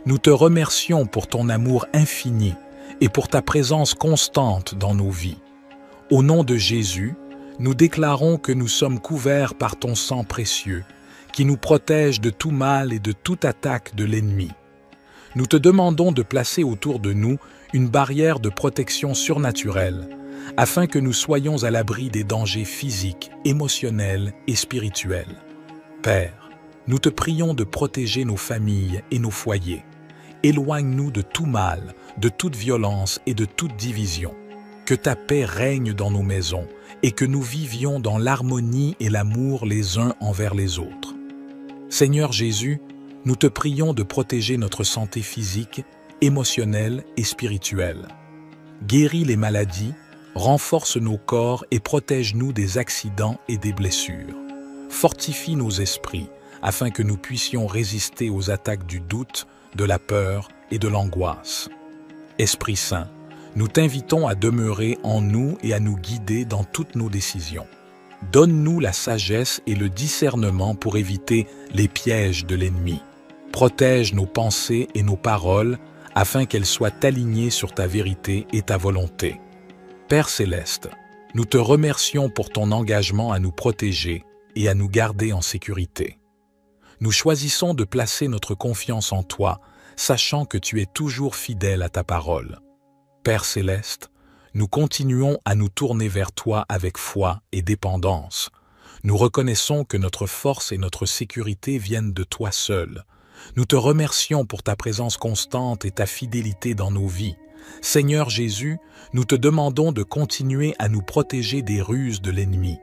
Nous te remercions pour ton amour infini et pour ta présence constante dans nos vies. Au nom de Jésus, nous déclarons que nous sommes couverts par ton sang précieux, qui nous protège de tout mal et de toute attaque de l'ennemi. Nous te demandons de placer autour de nous une barrière de protection surnaturelle, afin que nous soyons à l'abri des dangers physiques, émotionnels et spirituels. Père, nous te prions de protéger nos familles et nos foyers. Éloigne-nous de tout mal, de toute violence et de toute division. Que ta paix règne dans nos maisons et que nous vivions dans l'harmonie et l'amour les uns envers les autres. Seigneur Jésus, nous te prions de protéger notre santé physique, émotionnelle et spirituelle. Guéris les maladies, renforce nos corps et protège-nous des accidents et des blessures. Fortifie nos esprits afin que nous puissions résister aux attaques du doute, de la peur et de l'angoisse. Esprit Saint, nous t'invitons à demeurer en nous et à nous guider dans toutes nos décisions. Donne-nous la sagesse et le discernement pour éviter les pièges de l'ennemi. Protège nos pensées et nos paroles afin qu'elles soient alignées sur ta vérité et ta volonté. Père céleste, nous te remercions pour ton engagement à nous protéger et à nous garder en sécurité. Nous choisissons de placer notre confiance en toi, sachant que tu es toujours fidèle à ta parole. Père céleste, nous continuons à nous tourner vers toi avec foi et dépendance. Nous reconnaissons que notre force et notre sécurité viennent de toi seul. Nous te remercions pour ta présence constante et ta fidélité dans nos vies. Seigneur Jésus, nous te demandons de continuer à nous protéger des ruses de l'ennemi.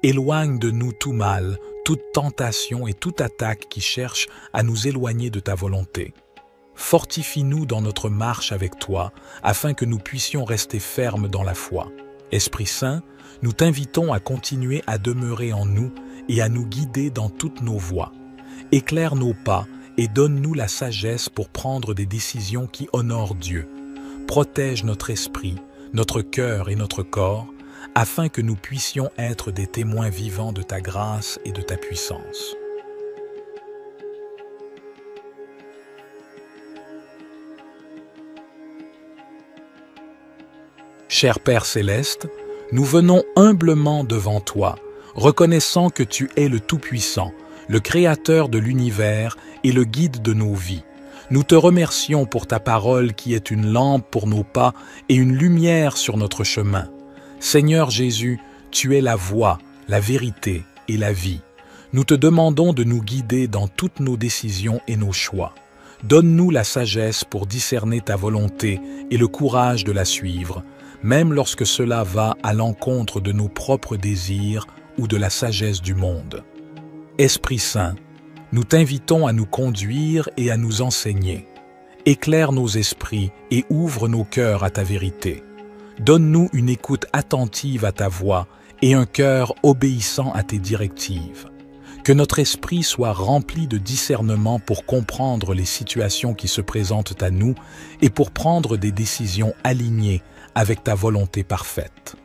Éloigne de nous tout mal, toute tentation et toute attaque qui cherche à nous éloigner de ta volonté. Fortifie-nous dans notre marche avec toi, afin que nous puissions rester fermes dans la foi. Esprit Saint, nous t'invitons à continuer à demeurer en nous et à nous guider dans toutes nos voies. Éclaire nos pas et donne-nous la sagesse pour prendre des décisions qui honorent Dieu. Protège notre esprit, notre cœur et notre corps, afin que nous puissions être des témoins vivants de ta grâce et de ta puissance. Cher Père céleste, nous venons humblement devant toi, reconnaissant que tu es le Tout-Puissant, le Créateur de l'univers et le guide de nos vies. Nous te remercions pour ta parole qui est une lampe pour nos pas et une lumière sur notre chemin. Seigneur Jésus, tu es la voie, la vérité et la vie. Nous te demandons de nous guider dans toutes nos décisions et nos choix. Donne-nous la sagesse pour discerner ta volonté et le courage de la suivre, même lorsque cela va à l'encontre de nos propres désirs ou de la sagesse du monde. Esprit Saint, nous t'invitons à nous conduire et à nous enseigner. Éclaire nos esprits et ouvre nos cœurs à ta vérité. Donne-nous une écoute attentive à ta voix et un cœur obéissant à tes directives. Que notre esprit soit rempli de discernement pour comprendre les situations qui se présentent à nous et pour prendre des décisions alignées avec ta volonté parfaite.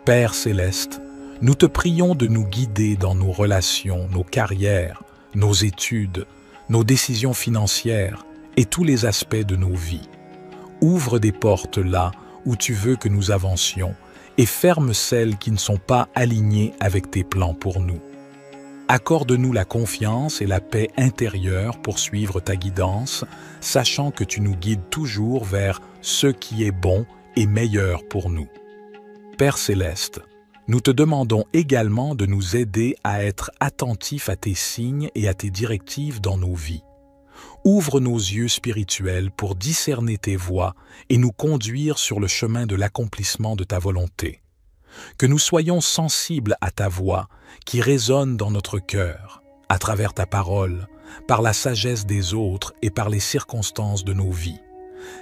Père céleste, nous te prions de nous guider dans nos relations, nos carrières, nos études, nos décisions financières et tous les aspects de nos vies. Ouvre des portes là où tu veux que nous avancions et ferme celles qui ne sont pas alignées avec tes plans pour nous. Accorde-nous la confiance et la paix intérieure pour suivre ta guidance, sachant que tu nous guides toujours vers ce qui est bon et meilleur pour nous. Père céleste, nous te demandons également de nous aider à être attentifs à tes signes et à tes directives dans nos vies. Ouvre nos yeux spirituels pour discerner tes voies et nous conduire sur le chemin de l'accomplissement de ta volonté. Que nous soyons sensibles à ta voix qui résonne dans notre cœur, à travers ta parole, par la sagesse des autres et par les circonstances de nos vies.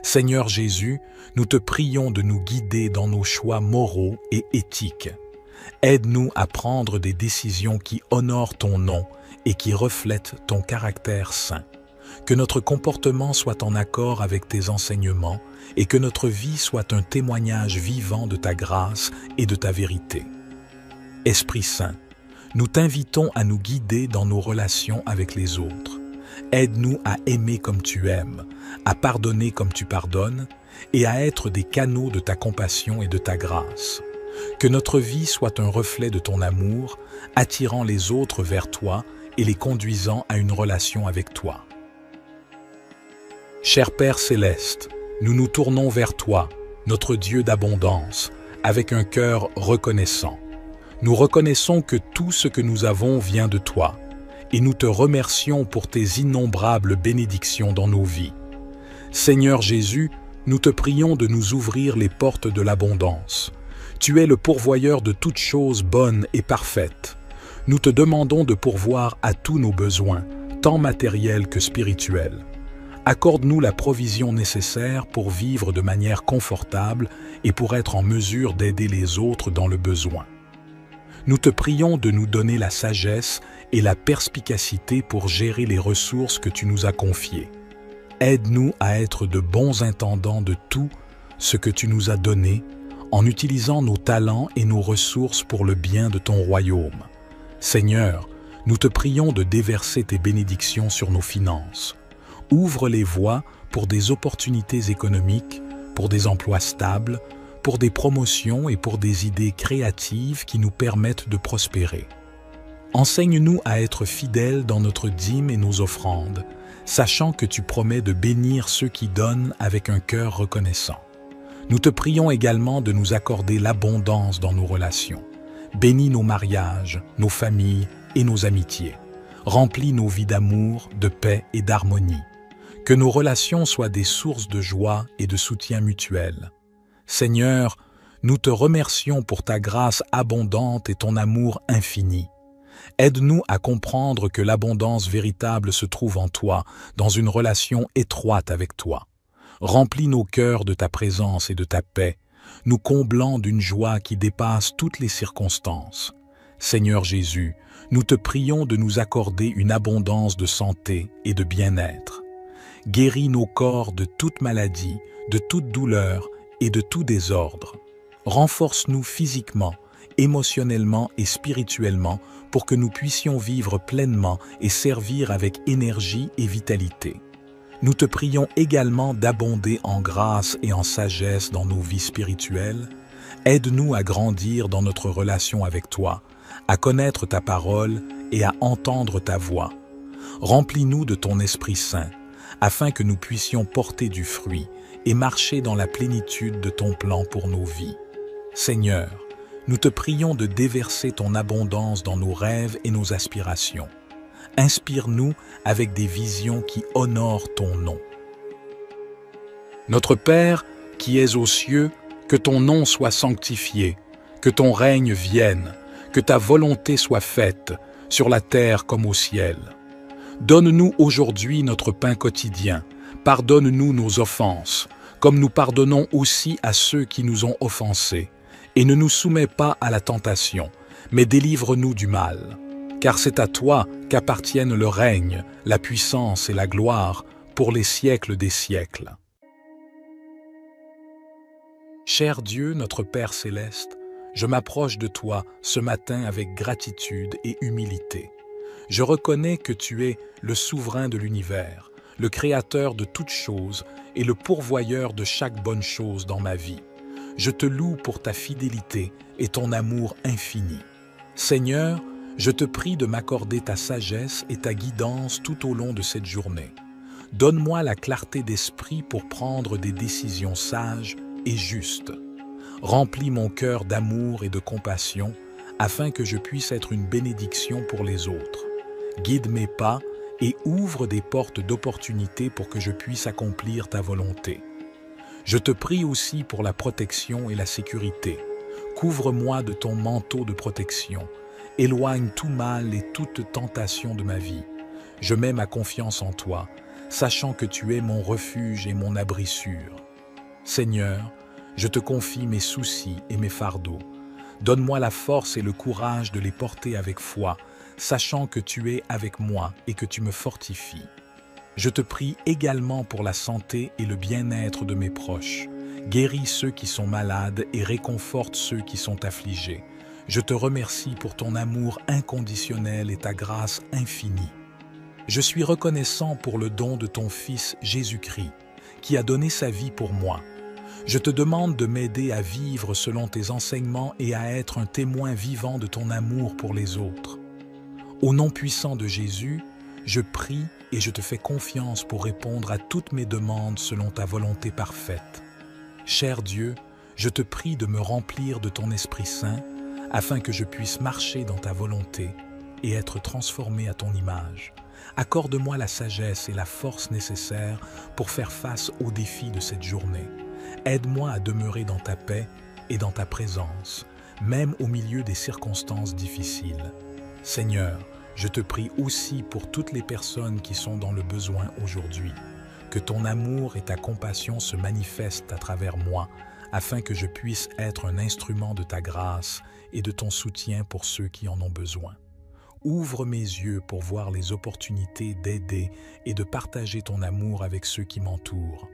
Seigneur Jésus, nous te prions de nous guider dans nos choix moraux et éthiques. Aide-nous à prendre des décisions qui honorent ton nom et qui reflètent ton caractère saint. Que notre comportement soit en accord avec tes enseignements et que notre vie soit un témoignage vivant de ta grâce et de ta vérité. Esprit Saint, nous t'invitons à nous guider dans nos relations avec les autres. Aide-nous à aimer comme tu aimes, à pardonner comme tu pardonnes et à être des canaux de ta compassion et de ta grâce. Que notre vie soit un reflet de ton amour, attirant les autres vers toi et les conduisant à une relation avec toi. Cher Père céleste, nous nous tournons vers toi, notre Dieu d'abondance, avec un cœur reconnaissant. Nous reconnaissons que tout ce que nous avons vient de toi, et nous te remercions pour tes innombrables bénédictions dans nos vies. Seigneur Jésus, nous te prions de nous ouvrir les portes de l'abondance. Tu es le pourvoyeur de toutes choses bonnes et parfaites. Nous te demandons de pourvoir à tous nos besoins, tant matérielle que spirituelle. Accorde-nous la provision nécessaire pour vivre de manière confortable et pour être en mesure d'aider les autres dans le besoin. Nous te prions de nous donner la sagesse et la perspicacité pour gérer les ressources que tu nous as confiées. Aide-nous à être de bons intendants de tout ce que tu nous as donné, en utilisant nos talents et nos ressources pour le bien de ton royaume. Seigneur, nous te prions de déverser tes bénédictions sur nos finances. Ouvre les voies pour des opportunités économiques, pour des emplois stables, pour des promotions et pour des idées créatives qui nous permettent de prospérer. Enseigne-nous à être fidèles dans notre dîme et nos offrandes, sachant que tu promets de bénir ceux qui donnent avec un cœur reconnaissant. Nous te prions également de nous accorder l'abondance dans nos relations. Bénis nos mariages, nos familles et nos amitiés. Remplis nos vies d'amour, de paix et d'harmonie. Que nos relations soient des sources de joie et de soutien mutuel. Seigneur, nous te remercions pour ta grâce abondante et ton amour infini. Aide-nous à comprendre que l'abondance véritable se trouve en toi, dans une relation étroite avec toi. Remplis nos cœurs de ta présence et de ta paix, nous comblant d'une joie qui dépasse toutes les circonstances. Seigneur Jésus, nous te prions de nous accorder une abondance de santé et de bien-être. Guéris nos corps de toute maladie, de toute douleur et de tout désordre. Renforce-nous physiquement, émotionnellement et spirituellement pour que nous puissions vivre pleinement et servir avec énergie et vitalité. Nous te prions également d'abonder en grâce et en sagesse dans nos vies spirituelles. Aide-nous à grandir dans notre relation avec toi, à connaître ta parole et à entendre ta voix. Remplis-nous de ton Esprit Saint, afin que nous puissions porter du fruit et marcher dans la plénitude de ton plan pour nos vies. Seigneur, nous te prions de déverser ton abondance dans nos rêves et nos aspirations. Inspire-nous avec des visions qui honorent ton nom. Notre Père, qui es aux cieux, que ton nom soit sanctifié, que ton règne vienne, que ta volonté soit faite, sur la terre comme au ciel. Donne-nous aujourd'hui notre pain quotidien, pardonne-nous nos offenses, comme nous pardonnons aussi à ceux qui nous ont offensés, et ne nous soumets pas à la tentation, mais délivre-nous du mal. Car c'est à toi qu'appartiennent le règne, la puissance et la gloire pour les siècles des siècles. Cher Dieu, notre Père céleste, je m'approche de toi ce matin avec gratitude et humilité. Je reconnais que tu es le souverain de l'univers, le créateur de toutes choses et le pourvoyeur de chaque bonne chose dans ma vie. Je te loue pour ta fidélité et ton amour infini. Seigneur, je te prie de m'accorder ta sagesse et ta guidance tout au long de cette journée. Donne-moi la clarté d'esprit pour prendre des décisions sages et justes. Remplis mon cœur d'amour et de compassion afin que je puisse être une bénédiction pour les autres. Guide mes pas et ouvre des portes d'opportunité pour que je puisse accomplir ta volonté. Je te prie aussi pour la protection et la sécurité. Couvre-moi de ton manteau de protection. Éloigne tout mal et toute tentation de ma vie. Je mets ma confiance en toi, sachant que tu es mon refuge et mon abri sûr. Seigneur, je te confie mes soucis et mes fardeaux. Donne-moi la force et le courage de les porter avec foi, sachant que tu es avec moi et que tu me fortifies. Je te prie également pour la santé et le bien-être de mes proches. Guéris ceux qui sont malades et réconforte ceux qui sont affligés. Je te remercie pour ton amour inconditionnel et ta grâce infinie. Je suis reconnaissant pour le don de ton Fils Jésus-Christ, qui a donné sa vie pour moi. Je te demande de m'aider à vivre selon tes enseignements et à être un témoin vivant de ton amour pour les autres. Au nom puissant de Jésus, je prie et je te fais confiance pour répondre à toutes mes demandes selon ta volonté parfaite. Cher Dieu, je te prie de me remplir de ton Esprit Saint afin que je puisse marcher dans ta volonté et être transformé à ton image. Accorde-moi la sagesse et la force nécessaires pour faire face aux défis de cette journée. Aide-moi à demeurer dans ta paix et dans ta présence, même au milieu des circonstances difficiles. Seigneur, je te prie aussi pour toutes les personnes qui sont dans le besoin aujourd'hui, que ton amour et ta compassion se manifestent à travers moi, afin que je puisse être un instrument de ta grâce et de ton soutien pour ceux qui en ont besoin. Ouvre mes yeux pour voir les opportunités d'aider et de partager ton amour avec ceux qui m'entourent.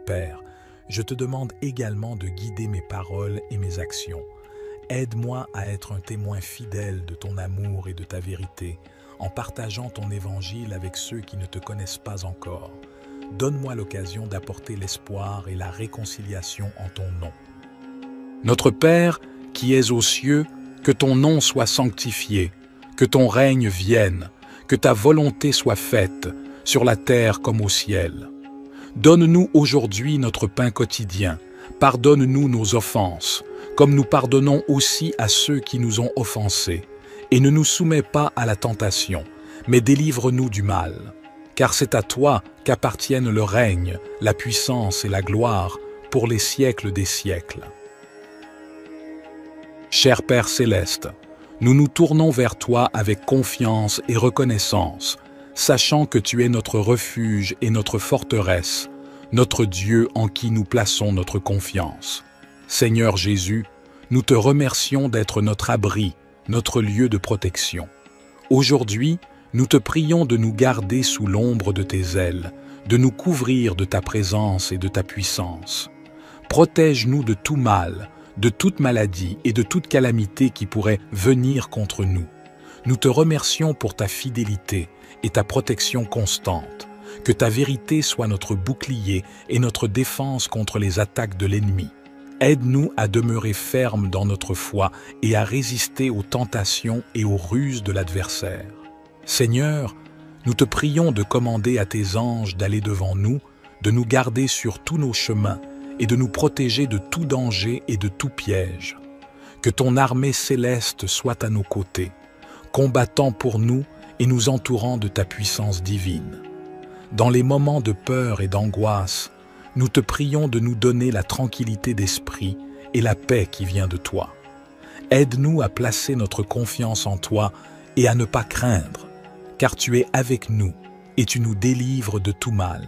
Père, je te demande également de guider mes paroles et mes actions. Aide-moi à être un témoin fidèle de ton amour et de ta vérité, en partageant ton évangile avec ceux qui ne te connaissent pas encore. Donne-moi l'occasion d'apporter l'espoir et la réconciliation en ton nom. Notre Père, qui es aux cieux, que ton nom soit sanctifié, que ton règne vienne, que ta volonté soit faite, sur la terre comme au ciel. Donne-nous aujourd'hui notre pain quotidien. Pardonne-nous nos offenses, comme nous pardonnons aussi à ceux qui nous ont offensés. Et ne nous soumets pas à la tentation, mais délivre-nous du mal. Car c'est à toi qu'appartiennent le règne, la puissance et la gloire pour les siècles des siècles. Cher Père céleste, nous nous tournons vers toi avec confiance et reconnaissance, sachant que tu es notre refuge et notre forteresse, notre Dieu en qui nous plaçons notre confiance. Seigneur Jésus, nous te remercions d'être notre abri, notre lieu de protection. Aujourd'hui, nous te prions de nous garder sous l'ombre de tes ailes, de nous couvrir de ta présence et de ta puissance. Protège-nous de tout mal, de toute maladie et de toute calamité qui pourrait venir contre nous. Nous te remercions pour ta fidélité et ta protection constante. Que ta vérité soit notre bouclier et notre défense contre les attaques de l'ennemi. Aide-nous à demeurer fermes dans notre foi et à résister aux tentations et aux ruses de l'adversaire. Seigneur, nous te prions de commander à tes anges d'aller devant nous, de nous garder sur tous nos chemins et de nous protéger de tout danger et de tout piège. Que ton armée céleste soit à nos côtés, combattant pour nous et nous entourant de ta puissance divine. Dans les moments de peur et d'angoisse, nous te prions de nous donner la tranquillité d'esprit et la paix qui vient de toi. Aide-nous à placer notre confiance en toi et à ne pas craindre, car tu es avec nous et tu nous délivres de tout mal.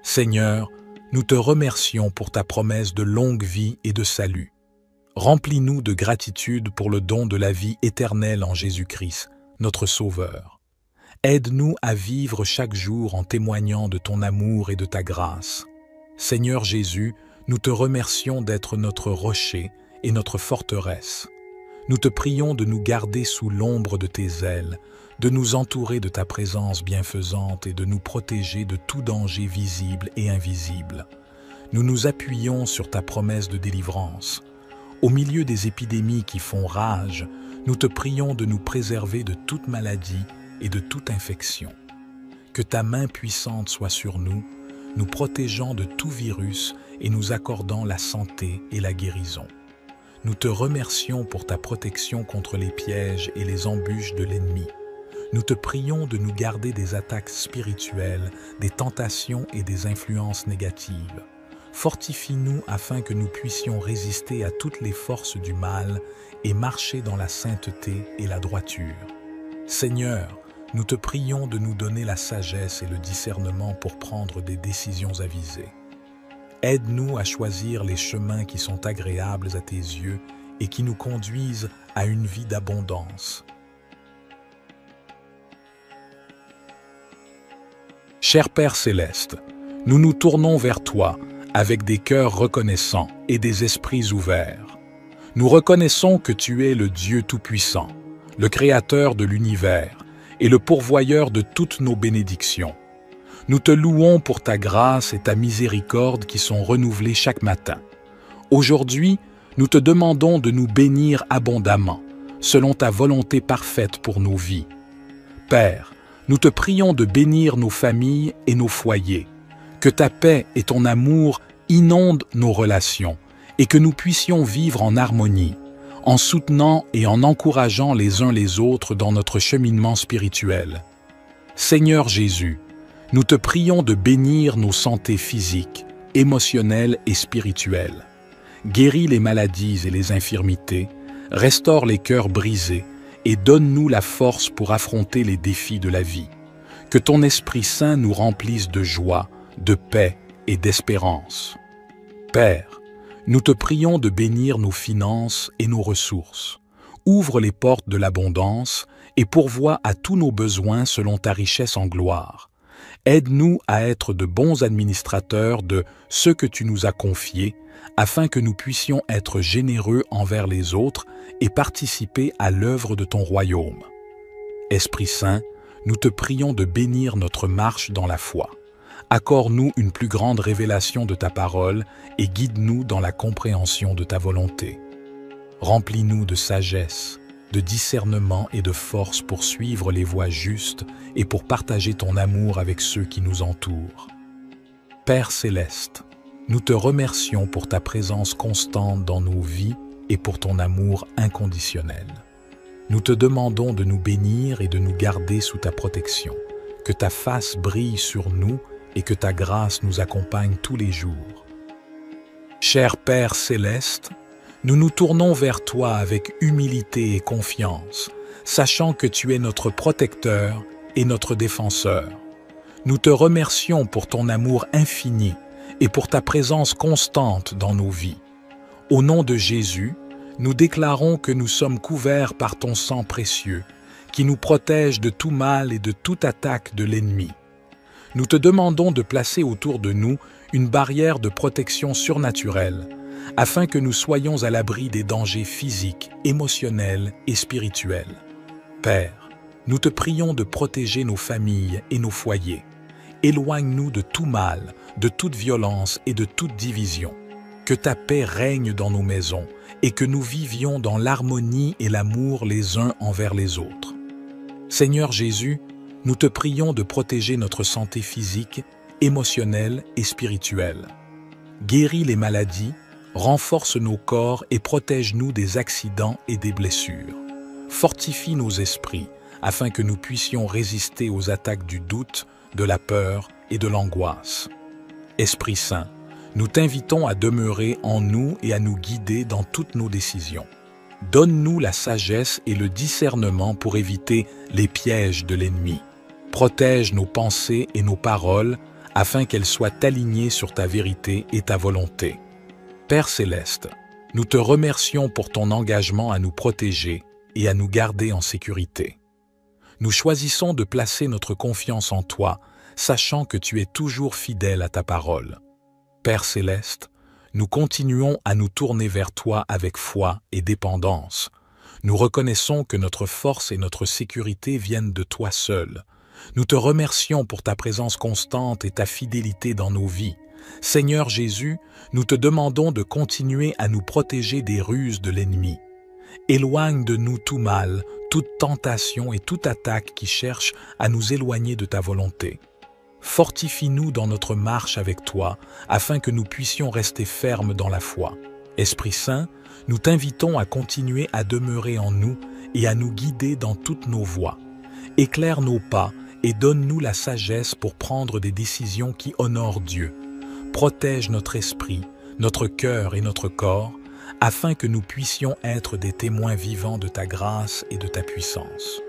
Seigneur, nous te remercions pour ta promesse de longue vie et de salut. Remplis-nous de gratitude pour le don de la vie éternelle en Jésus-Christ, notre Sauveur. Aide-nous à vivre chaque jour en témoignant de ton amour et de ta grâce. Seigneur Jésus, nous te remercions d'être notre rocher et notre forteresse. Nous te prions de nous garder sous l'ombre de tes ailes, de nous entourer de ta présence bienfaisante et de nous protéger de tout danger visible et invisible. Nous nous appuyons sur ta promesse de délivrance. Au milieu des épidémies qui font rage, nous te prions de nous préserver de toute maladie et de toute infection. Que ta main puissante soit sur nous, nous protégeant de tout virus et nous accordant la santé et la guérison. Nous te remercions pour ta protection contre les pièges et les embûches de l'ennemi. Nous te prions de nous garder des attaques spirituelles, des tentations et des influences négatives. Fortifie-nous afin que nous puissions résister à toutes les forces du mal et marcher dans la sainteté et la droiture. Seigneur, nous te prions de nous donner la sagesse et le discernement pour prendre des décisions avisées. Aide-nous à choisir les chemins qui sont agréables à tes yeux et qui nous conduisent à une vie d'abondance. Cher Père céleste, nous nous tournons vers toi avec des cœurs reconnaissants et des esprits ouverts. Nous reconnaissons que tu es le Dieu Tout-Puissant, le Créateur de l'univers et le pourvoyeur de toutes nos bénédictions. Nous te louons pour ta grâce et ta miséricorde qui sont renouvelées chaque matin. Aujourd'hui, nous te demandons de nous bénir abondamment, selon ta volonté parfaite pour nos vies. Père, nous te prions de bénir nos familles et nos foyers, que ta paix et ton amour inondent nos relations et que nous puissions vivre en harmonie, en soutenant et en encourageant les uns les autres dans notre cheminement spirituel. Seigneur Jésus, nous te prions de bénir nos santé physiques, émotionnelles et spirituelles. Guéris les maladies et les infirmités, restaure les cœurs brisés et donne-nous la force pour affronter les défis de la vie. Que ton Esprit Saint nous remplisse de joie, de paix et d'espérance. Père, nous te prions de bénir nos finances et nos ressources. Ouvre les portes de l'abondance et pourvois à tous nos besoins selon ta richesse en gloire. Aide-nous à être de bons administrateurs de ce que tu nous as confié, afin que nous puissions être généreux envers les autres et participer à l'œuvre de ton royaume. Esprit Saint, nous te prions de bénir notre marche dans la foi. Accorde-nous une plus grande révélation de ta parole et guide-nous dans la compréhension de ta volonté. Remplis-nous de sagesse, de discernement et de force pour suivre les voies justes et pour partager ton amour avec ceux qui nous entourent. Père céleste, nous te remercions pour ta présence constante dans nos vies et pour ton amour inconditionnel. Nous te demandons de nous bénir et de nous garder sous ta protection, que ta face brille sur nous et que ta grâce nous accompagne tous les jours. Cher Père céleste, nous nous tournons vers toi avec humilité et confiance, sachant que tu es notre protecteur et notre défenseur. Nous te remercions pour ton amour infini et pour ta présence constante dans nos vies. Au nom de Jésus, nous déclarons que nous sommes couverts par ton sang précieux, qui nous protège de tout mal et de toute attaque de l'ennemi. Nous te demandons de placer autour de nous une barrière de protection surnaturelle, afin que nous soyons à l'abri des dangers physiques, émotionnels et spirituels. Père, nous te prions de protéger nos familles et nos foyers. Éloigne-nous de tout mal, de toute violence et de toute division. Que ta paix règne dans nos maisons et que nous vivions dans l'harmonie et l'amour les uns envers les autres. Seigneur Jésus, nous te prions de protéger notre santé physique, émotionnelle et spirituelle. Guéris les maladies, renforce nos corps et protège-nous des accidents et des blessures. Fortifie nos esprits afin que nous puissions résister aux attaques du doute, de la peur et de l'angoisse. Esprit Saint, nous t'invitons à demeurer en nous et à nous guider dans toutes nos décisions. Donne-nous la sagesse et le discernement pour éviter les pièges de l'ennemi. Protège nos pensées et nos paroles afin qu'elles soient alignées sur ta vérité et ta volonté. Père céleste, nous te remercions pour ton engagement à nous protéger et à nous garder en sécurité. Nous choisissons de placer notre confiance en toi, sachant que tu es toujours fidèle à ta parole. Père céleste, nous continuons à nous tourner vers toi avec foi et dépendance. Nous reconnaissons que notre force et notre sécurité viennent de toi seul. Nous te remercions pour ta présence constante et ta fidélité dans nos vies. Seigneur Jésus, nous te demandons de continuer à nous protéger des ruses de l'ennemi. Éloigne de nous tout mal, toute tentation et toute attaque qui cherche à nous éloigner de ta volonté. Fortifie-nous dans notre marche avec toi, afin que nous puissions rester fermes dans la foi. Esprit Saint, nous t'invitons à continuer à demeurer en nous et à nous guider dans toutes nos voies. Éclaire nos pas et donne-nous la sagesse pour prendre des décisions qui honorent Dieu. Protège notre esprit, notre cœur et notre corps, afin que nous puissions être des témoins vivants de ta grâce et de ta puissance.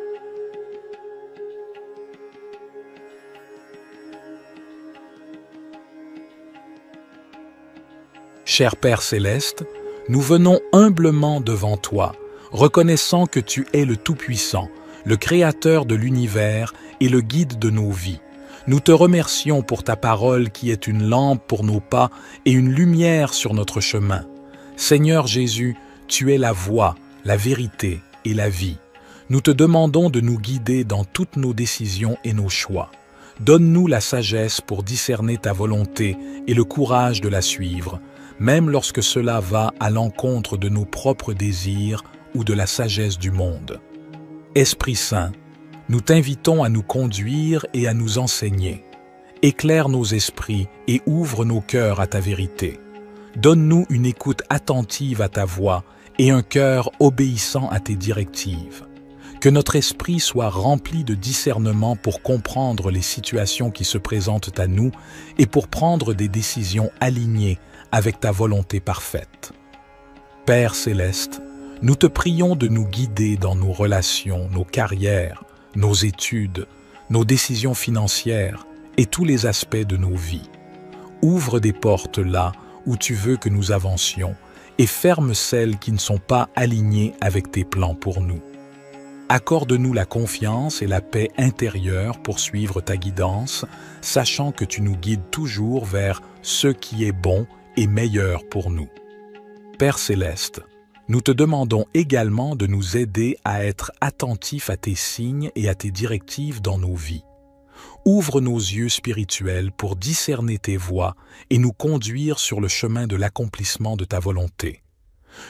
Cher Père céleste, nous venons humblement devant toi, reconnaissant que tu es le Tout-Puissant, le Créateur de l'univers et le guide de nos vies. Nous te remercions pour ta parole qui est une lampe pour nos pas et une lumière sur notre chemin. Seigneur Jésus, tu es la voie, la vérité et la vie. Nous te demandons de nous guider dans toutes nos décisions et nos choix. Donne-nous la sagesse pour discerner ta volonté et le courage de la suivre, même lorsque cela va à l'encontre de nos propres désirs ou de la sagesse du monde. Esprit Saint, nous t'invitons à nous conduire et à nous enseigner. Éclaire nos esprits et ouvre nos cœurs à ta vérité. Donne-nous une écoute attentive à ta voix et un cœur obéissant à tes directives. Que notre esprit soit rempli de discernement pour comprendre les situations qui se présentent à nous et pour prendre des décisions alignées avec ta volonté parfaite. Père céleste, Nous te prions de nous guider dans nos relations, nos carrières, nos études, nos décisions financières et tous les aspects de nos vies. Ouvre des portes là où tu veux que nous avancions et ferme celles qui ne sont pas alignées avec tes plans pour nous. Accorde-nous la confiance et la paix intérieure pour suivre ta guidance, sachant que tu nous guides toujours vers ce qui est bon et meilleur pour nous. Père céleste, nous te demandons également de nous aider à être attentifs à tes signes et à tes directives dans nos vies. Ouvre nos yeux spirituels pour discerner tes voies et nous conduire sur le chemin de l'accomplissement de ta volonté.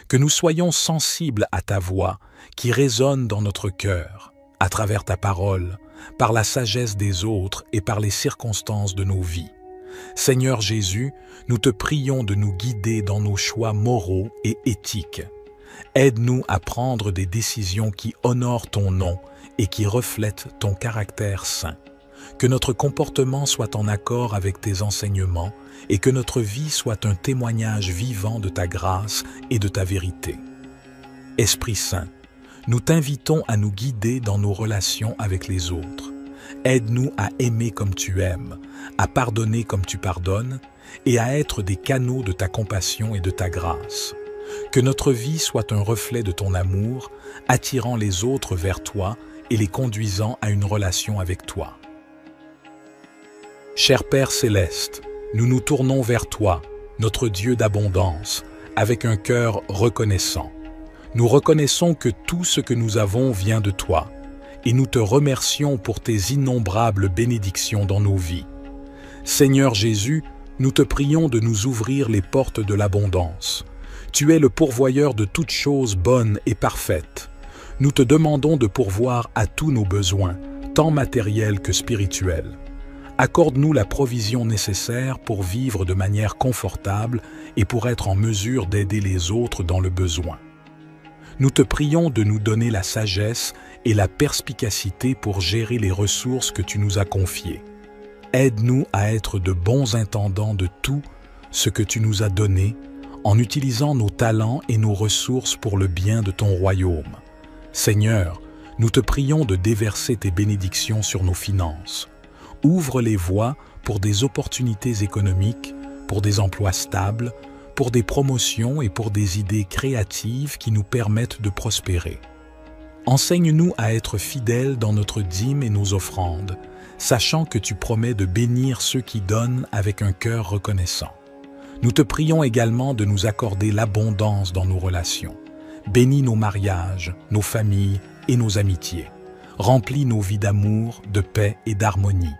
Que nous soyons sensibles à ta voix qui résonne dans notre cœur, à travers ta parole, par la sagesse des autres et par les circonstances de nos vies. Seigneur Jésus, nous te prions de nous guider dans nos choix moraux et éthiques. Aide-nous à prendre des décisions qui honorent ton nom et qui reflètent ton caractère saint. Que notre comportement soit en accord avec tes enseignements et que notre vie soit un témoignage vivant de ta grâce et de ta vérité. Esprit Saint, nous t'invitons à nous guider dans nos relations avec les autres. Aide-nous à aimer comme tu aimes, à pardonner comme tu pardonnes et à être des canaux de ta compassion et de ta grâce. Que notre vie soit un reflet de ton amour, attirant les autres vers toi et les conduisant à une relation avec toi. Cher Père céleste, nous nous tournons vers toi, notre Dieu d'abondance, avec un cœur reconnaissant. Nous reconnaissons que tout ce que nous avons vient de toi, et nous te remercions pour tes innombrables bénédictions dans nos vies. Seigneur Jésus, nous te prions de nous ouvrir les portes de l'abondance. Tu es le pourvoyeur de toutes choses bonnes et parfaites. Nous te demandons de pourvoir à tous nos besoins, tant matériels que spirituels. Accorde-nous la provision nécessaire pour vivre de manière confortable et pour être en mesure d'aider les autres dans le besoin. Nous te prions de nous donner la sagesse et la perspicacité pour gérer les ressources que tu nous as confiées. Aide-nous à être de bons intendants de tout ce que tu nous as donné, en utilisant nos talents et nos ressources pour le bien de ton royaume. Seigneur, nous te prions de déverser tes bénédictions sur nos finances. Ouvre les voies pour des opportunités économiques, pour des emplois stables, pour des promotions et pour des idées créatives qui nous permettent de prospérer. Enseigne-nous à être fidèles dans notre dîme et nos offrandes, sachant que tu promets de bénir ceux qui donnent avec un cœur reconnaissant. Nous te prions également de nous accorder l'abondance dans nos relations. Bénis nos mariages, nos familles et nos amitiés. Remplis nos vies d'amour, de paix et d'harmonie.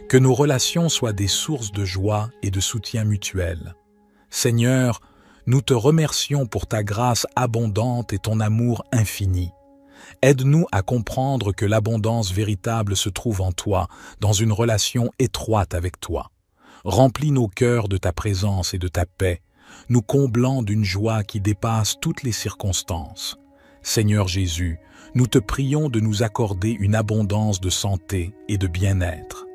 Que nos relations soient des sources de joie et de soutien mutuel. Seigneur, nous te remercions pour ta grâce abondante et ton amour infini. Aide-nous à comprendre que l'abondance véritable se trouve en toi, dans une relation étroite avec toi. Remplis nos cœurs de ta présence et de ta paix, nous comblant d'une joie qui dépasse toutes les circonstances. Seigneur Jésus, nous te prions de nous accorder une abondance de santé et de bien-être.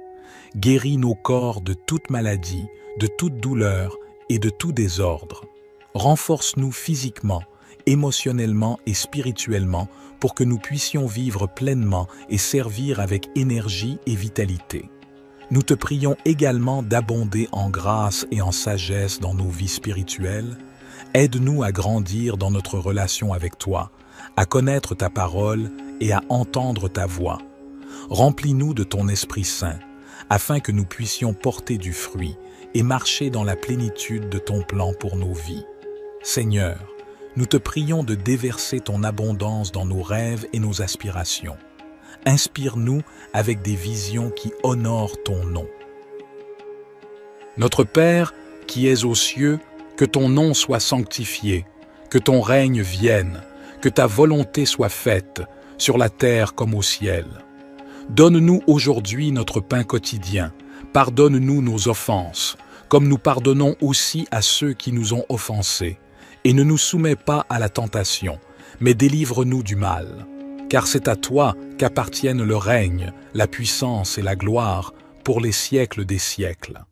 Guéris nos corps de toute maladie, de toute douleur et de tout désordre. Renforce-nous physiquement, émotionnellement et spirituellement pour que nous puissions vivre pleinement et servir avec énergie et vitalité. Nous te prions également d'abonder en grâce et en sagesse dans nos vies spirituelles. Aide-nous à grandir dans notre relation avec toi, à connaître ta parole et à entendre ta voix. Remplis-nous de ton Esprit Saint, afin que nous puissions porter du fruit et marcher dans la plénitude de ton plan pour nos vies. Seigneur, nous te prions de déverser ton abondance dans nos rêves et nos aspirations. Inspire-nous avec des visions qui honorent ton nom. Notre Père, qui es aux cieux, que ton nom soit sanctifié, que ton règne vienne, que ta volonté soit faite, sur la terre comme au ciel. Donne-nous aujourd'hui notre pain quotidien. Pardonne-nous nos offenses, comme nous pardonnons aussi à ceux qui nous ont offensés. Et ne nous soumets pas à la tentation, mais délivre-nous du mal. Car c'est à toi qu'appartiennent le règne, la puissance et la gloire pour les siècles des siècles.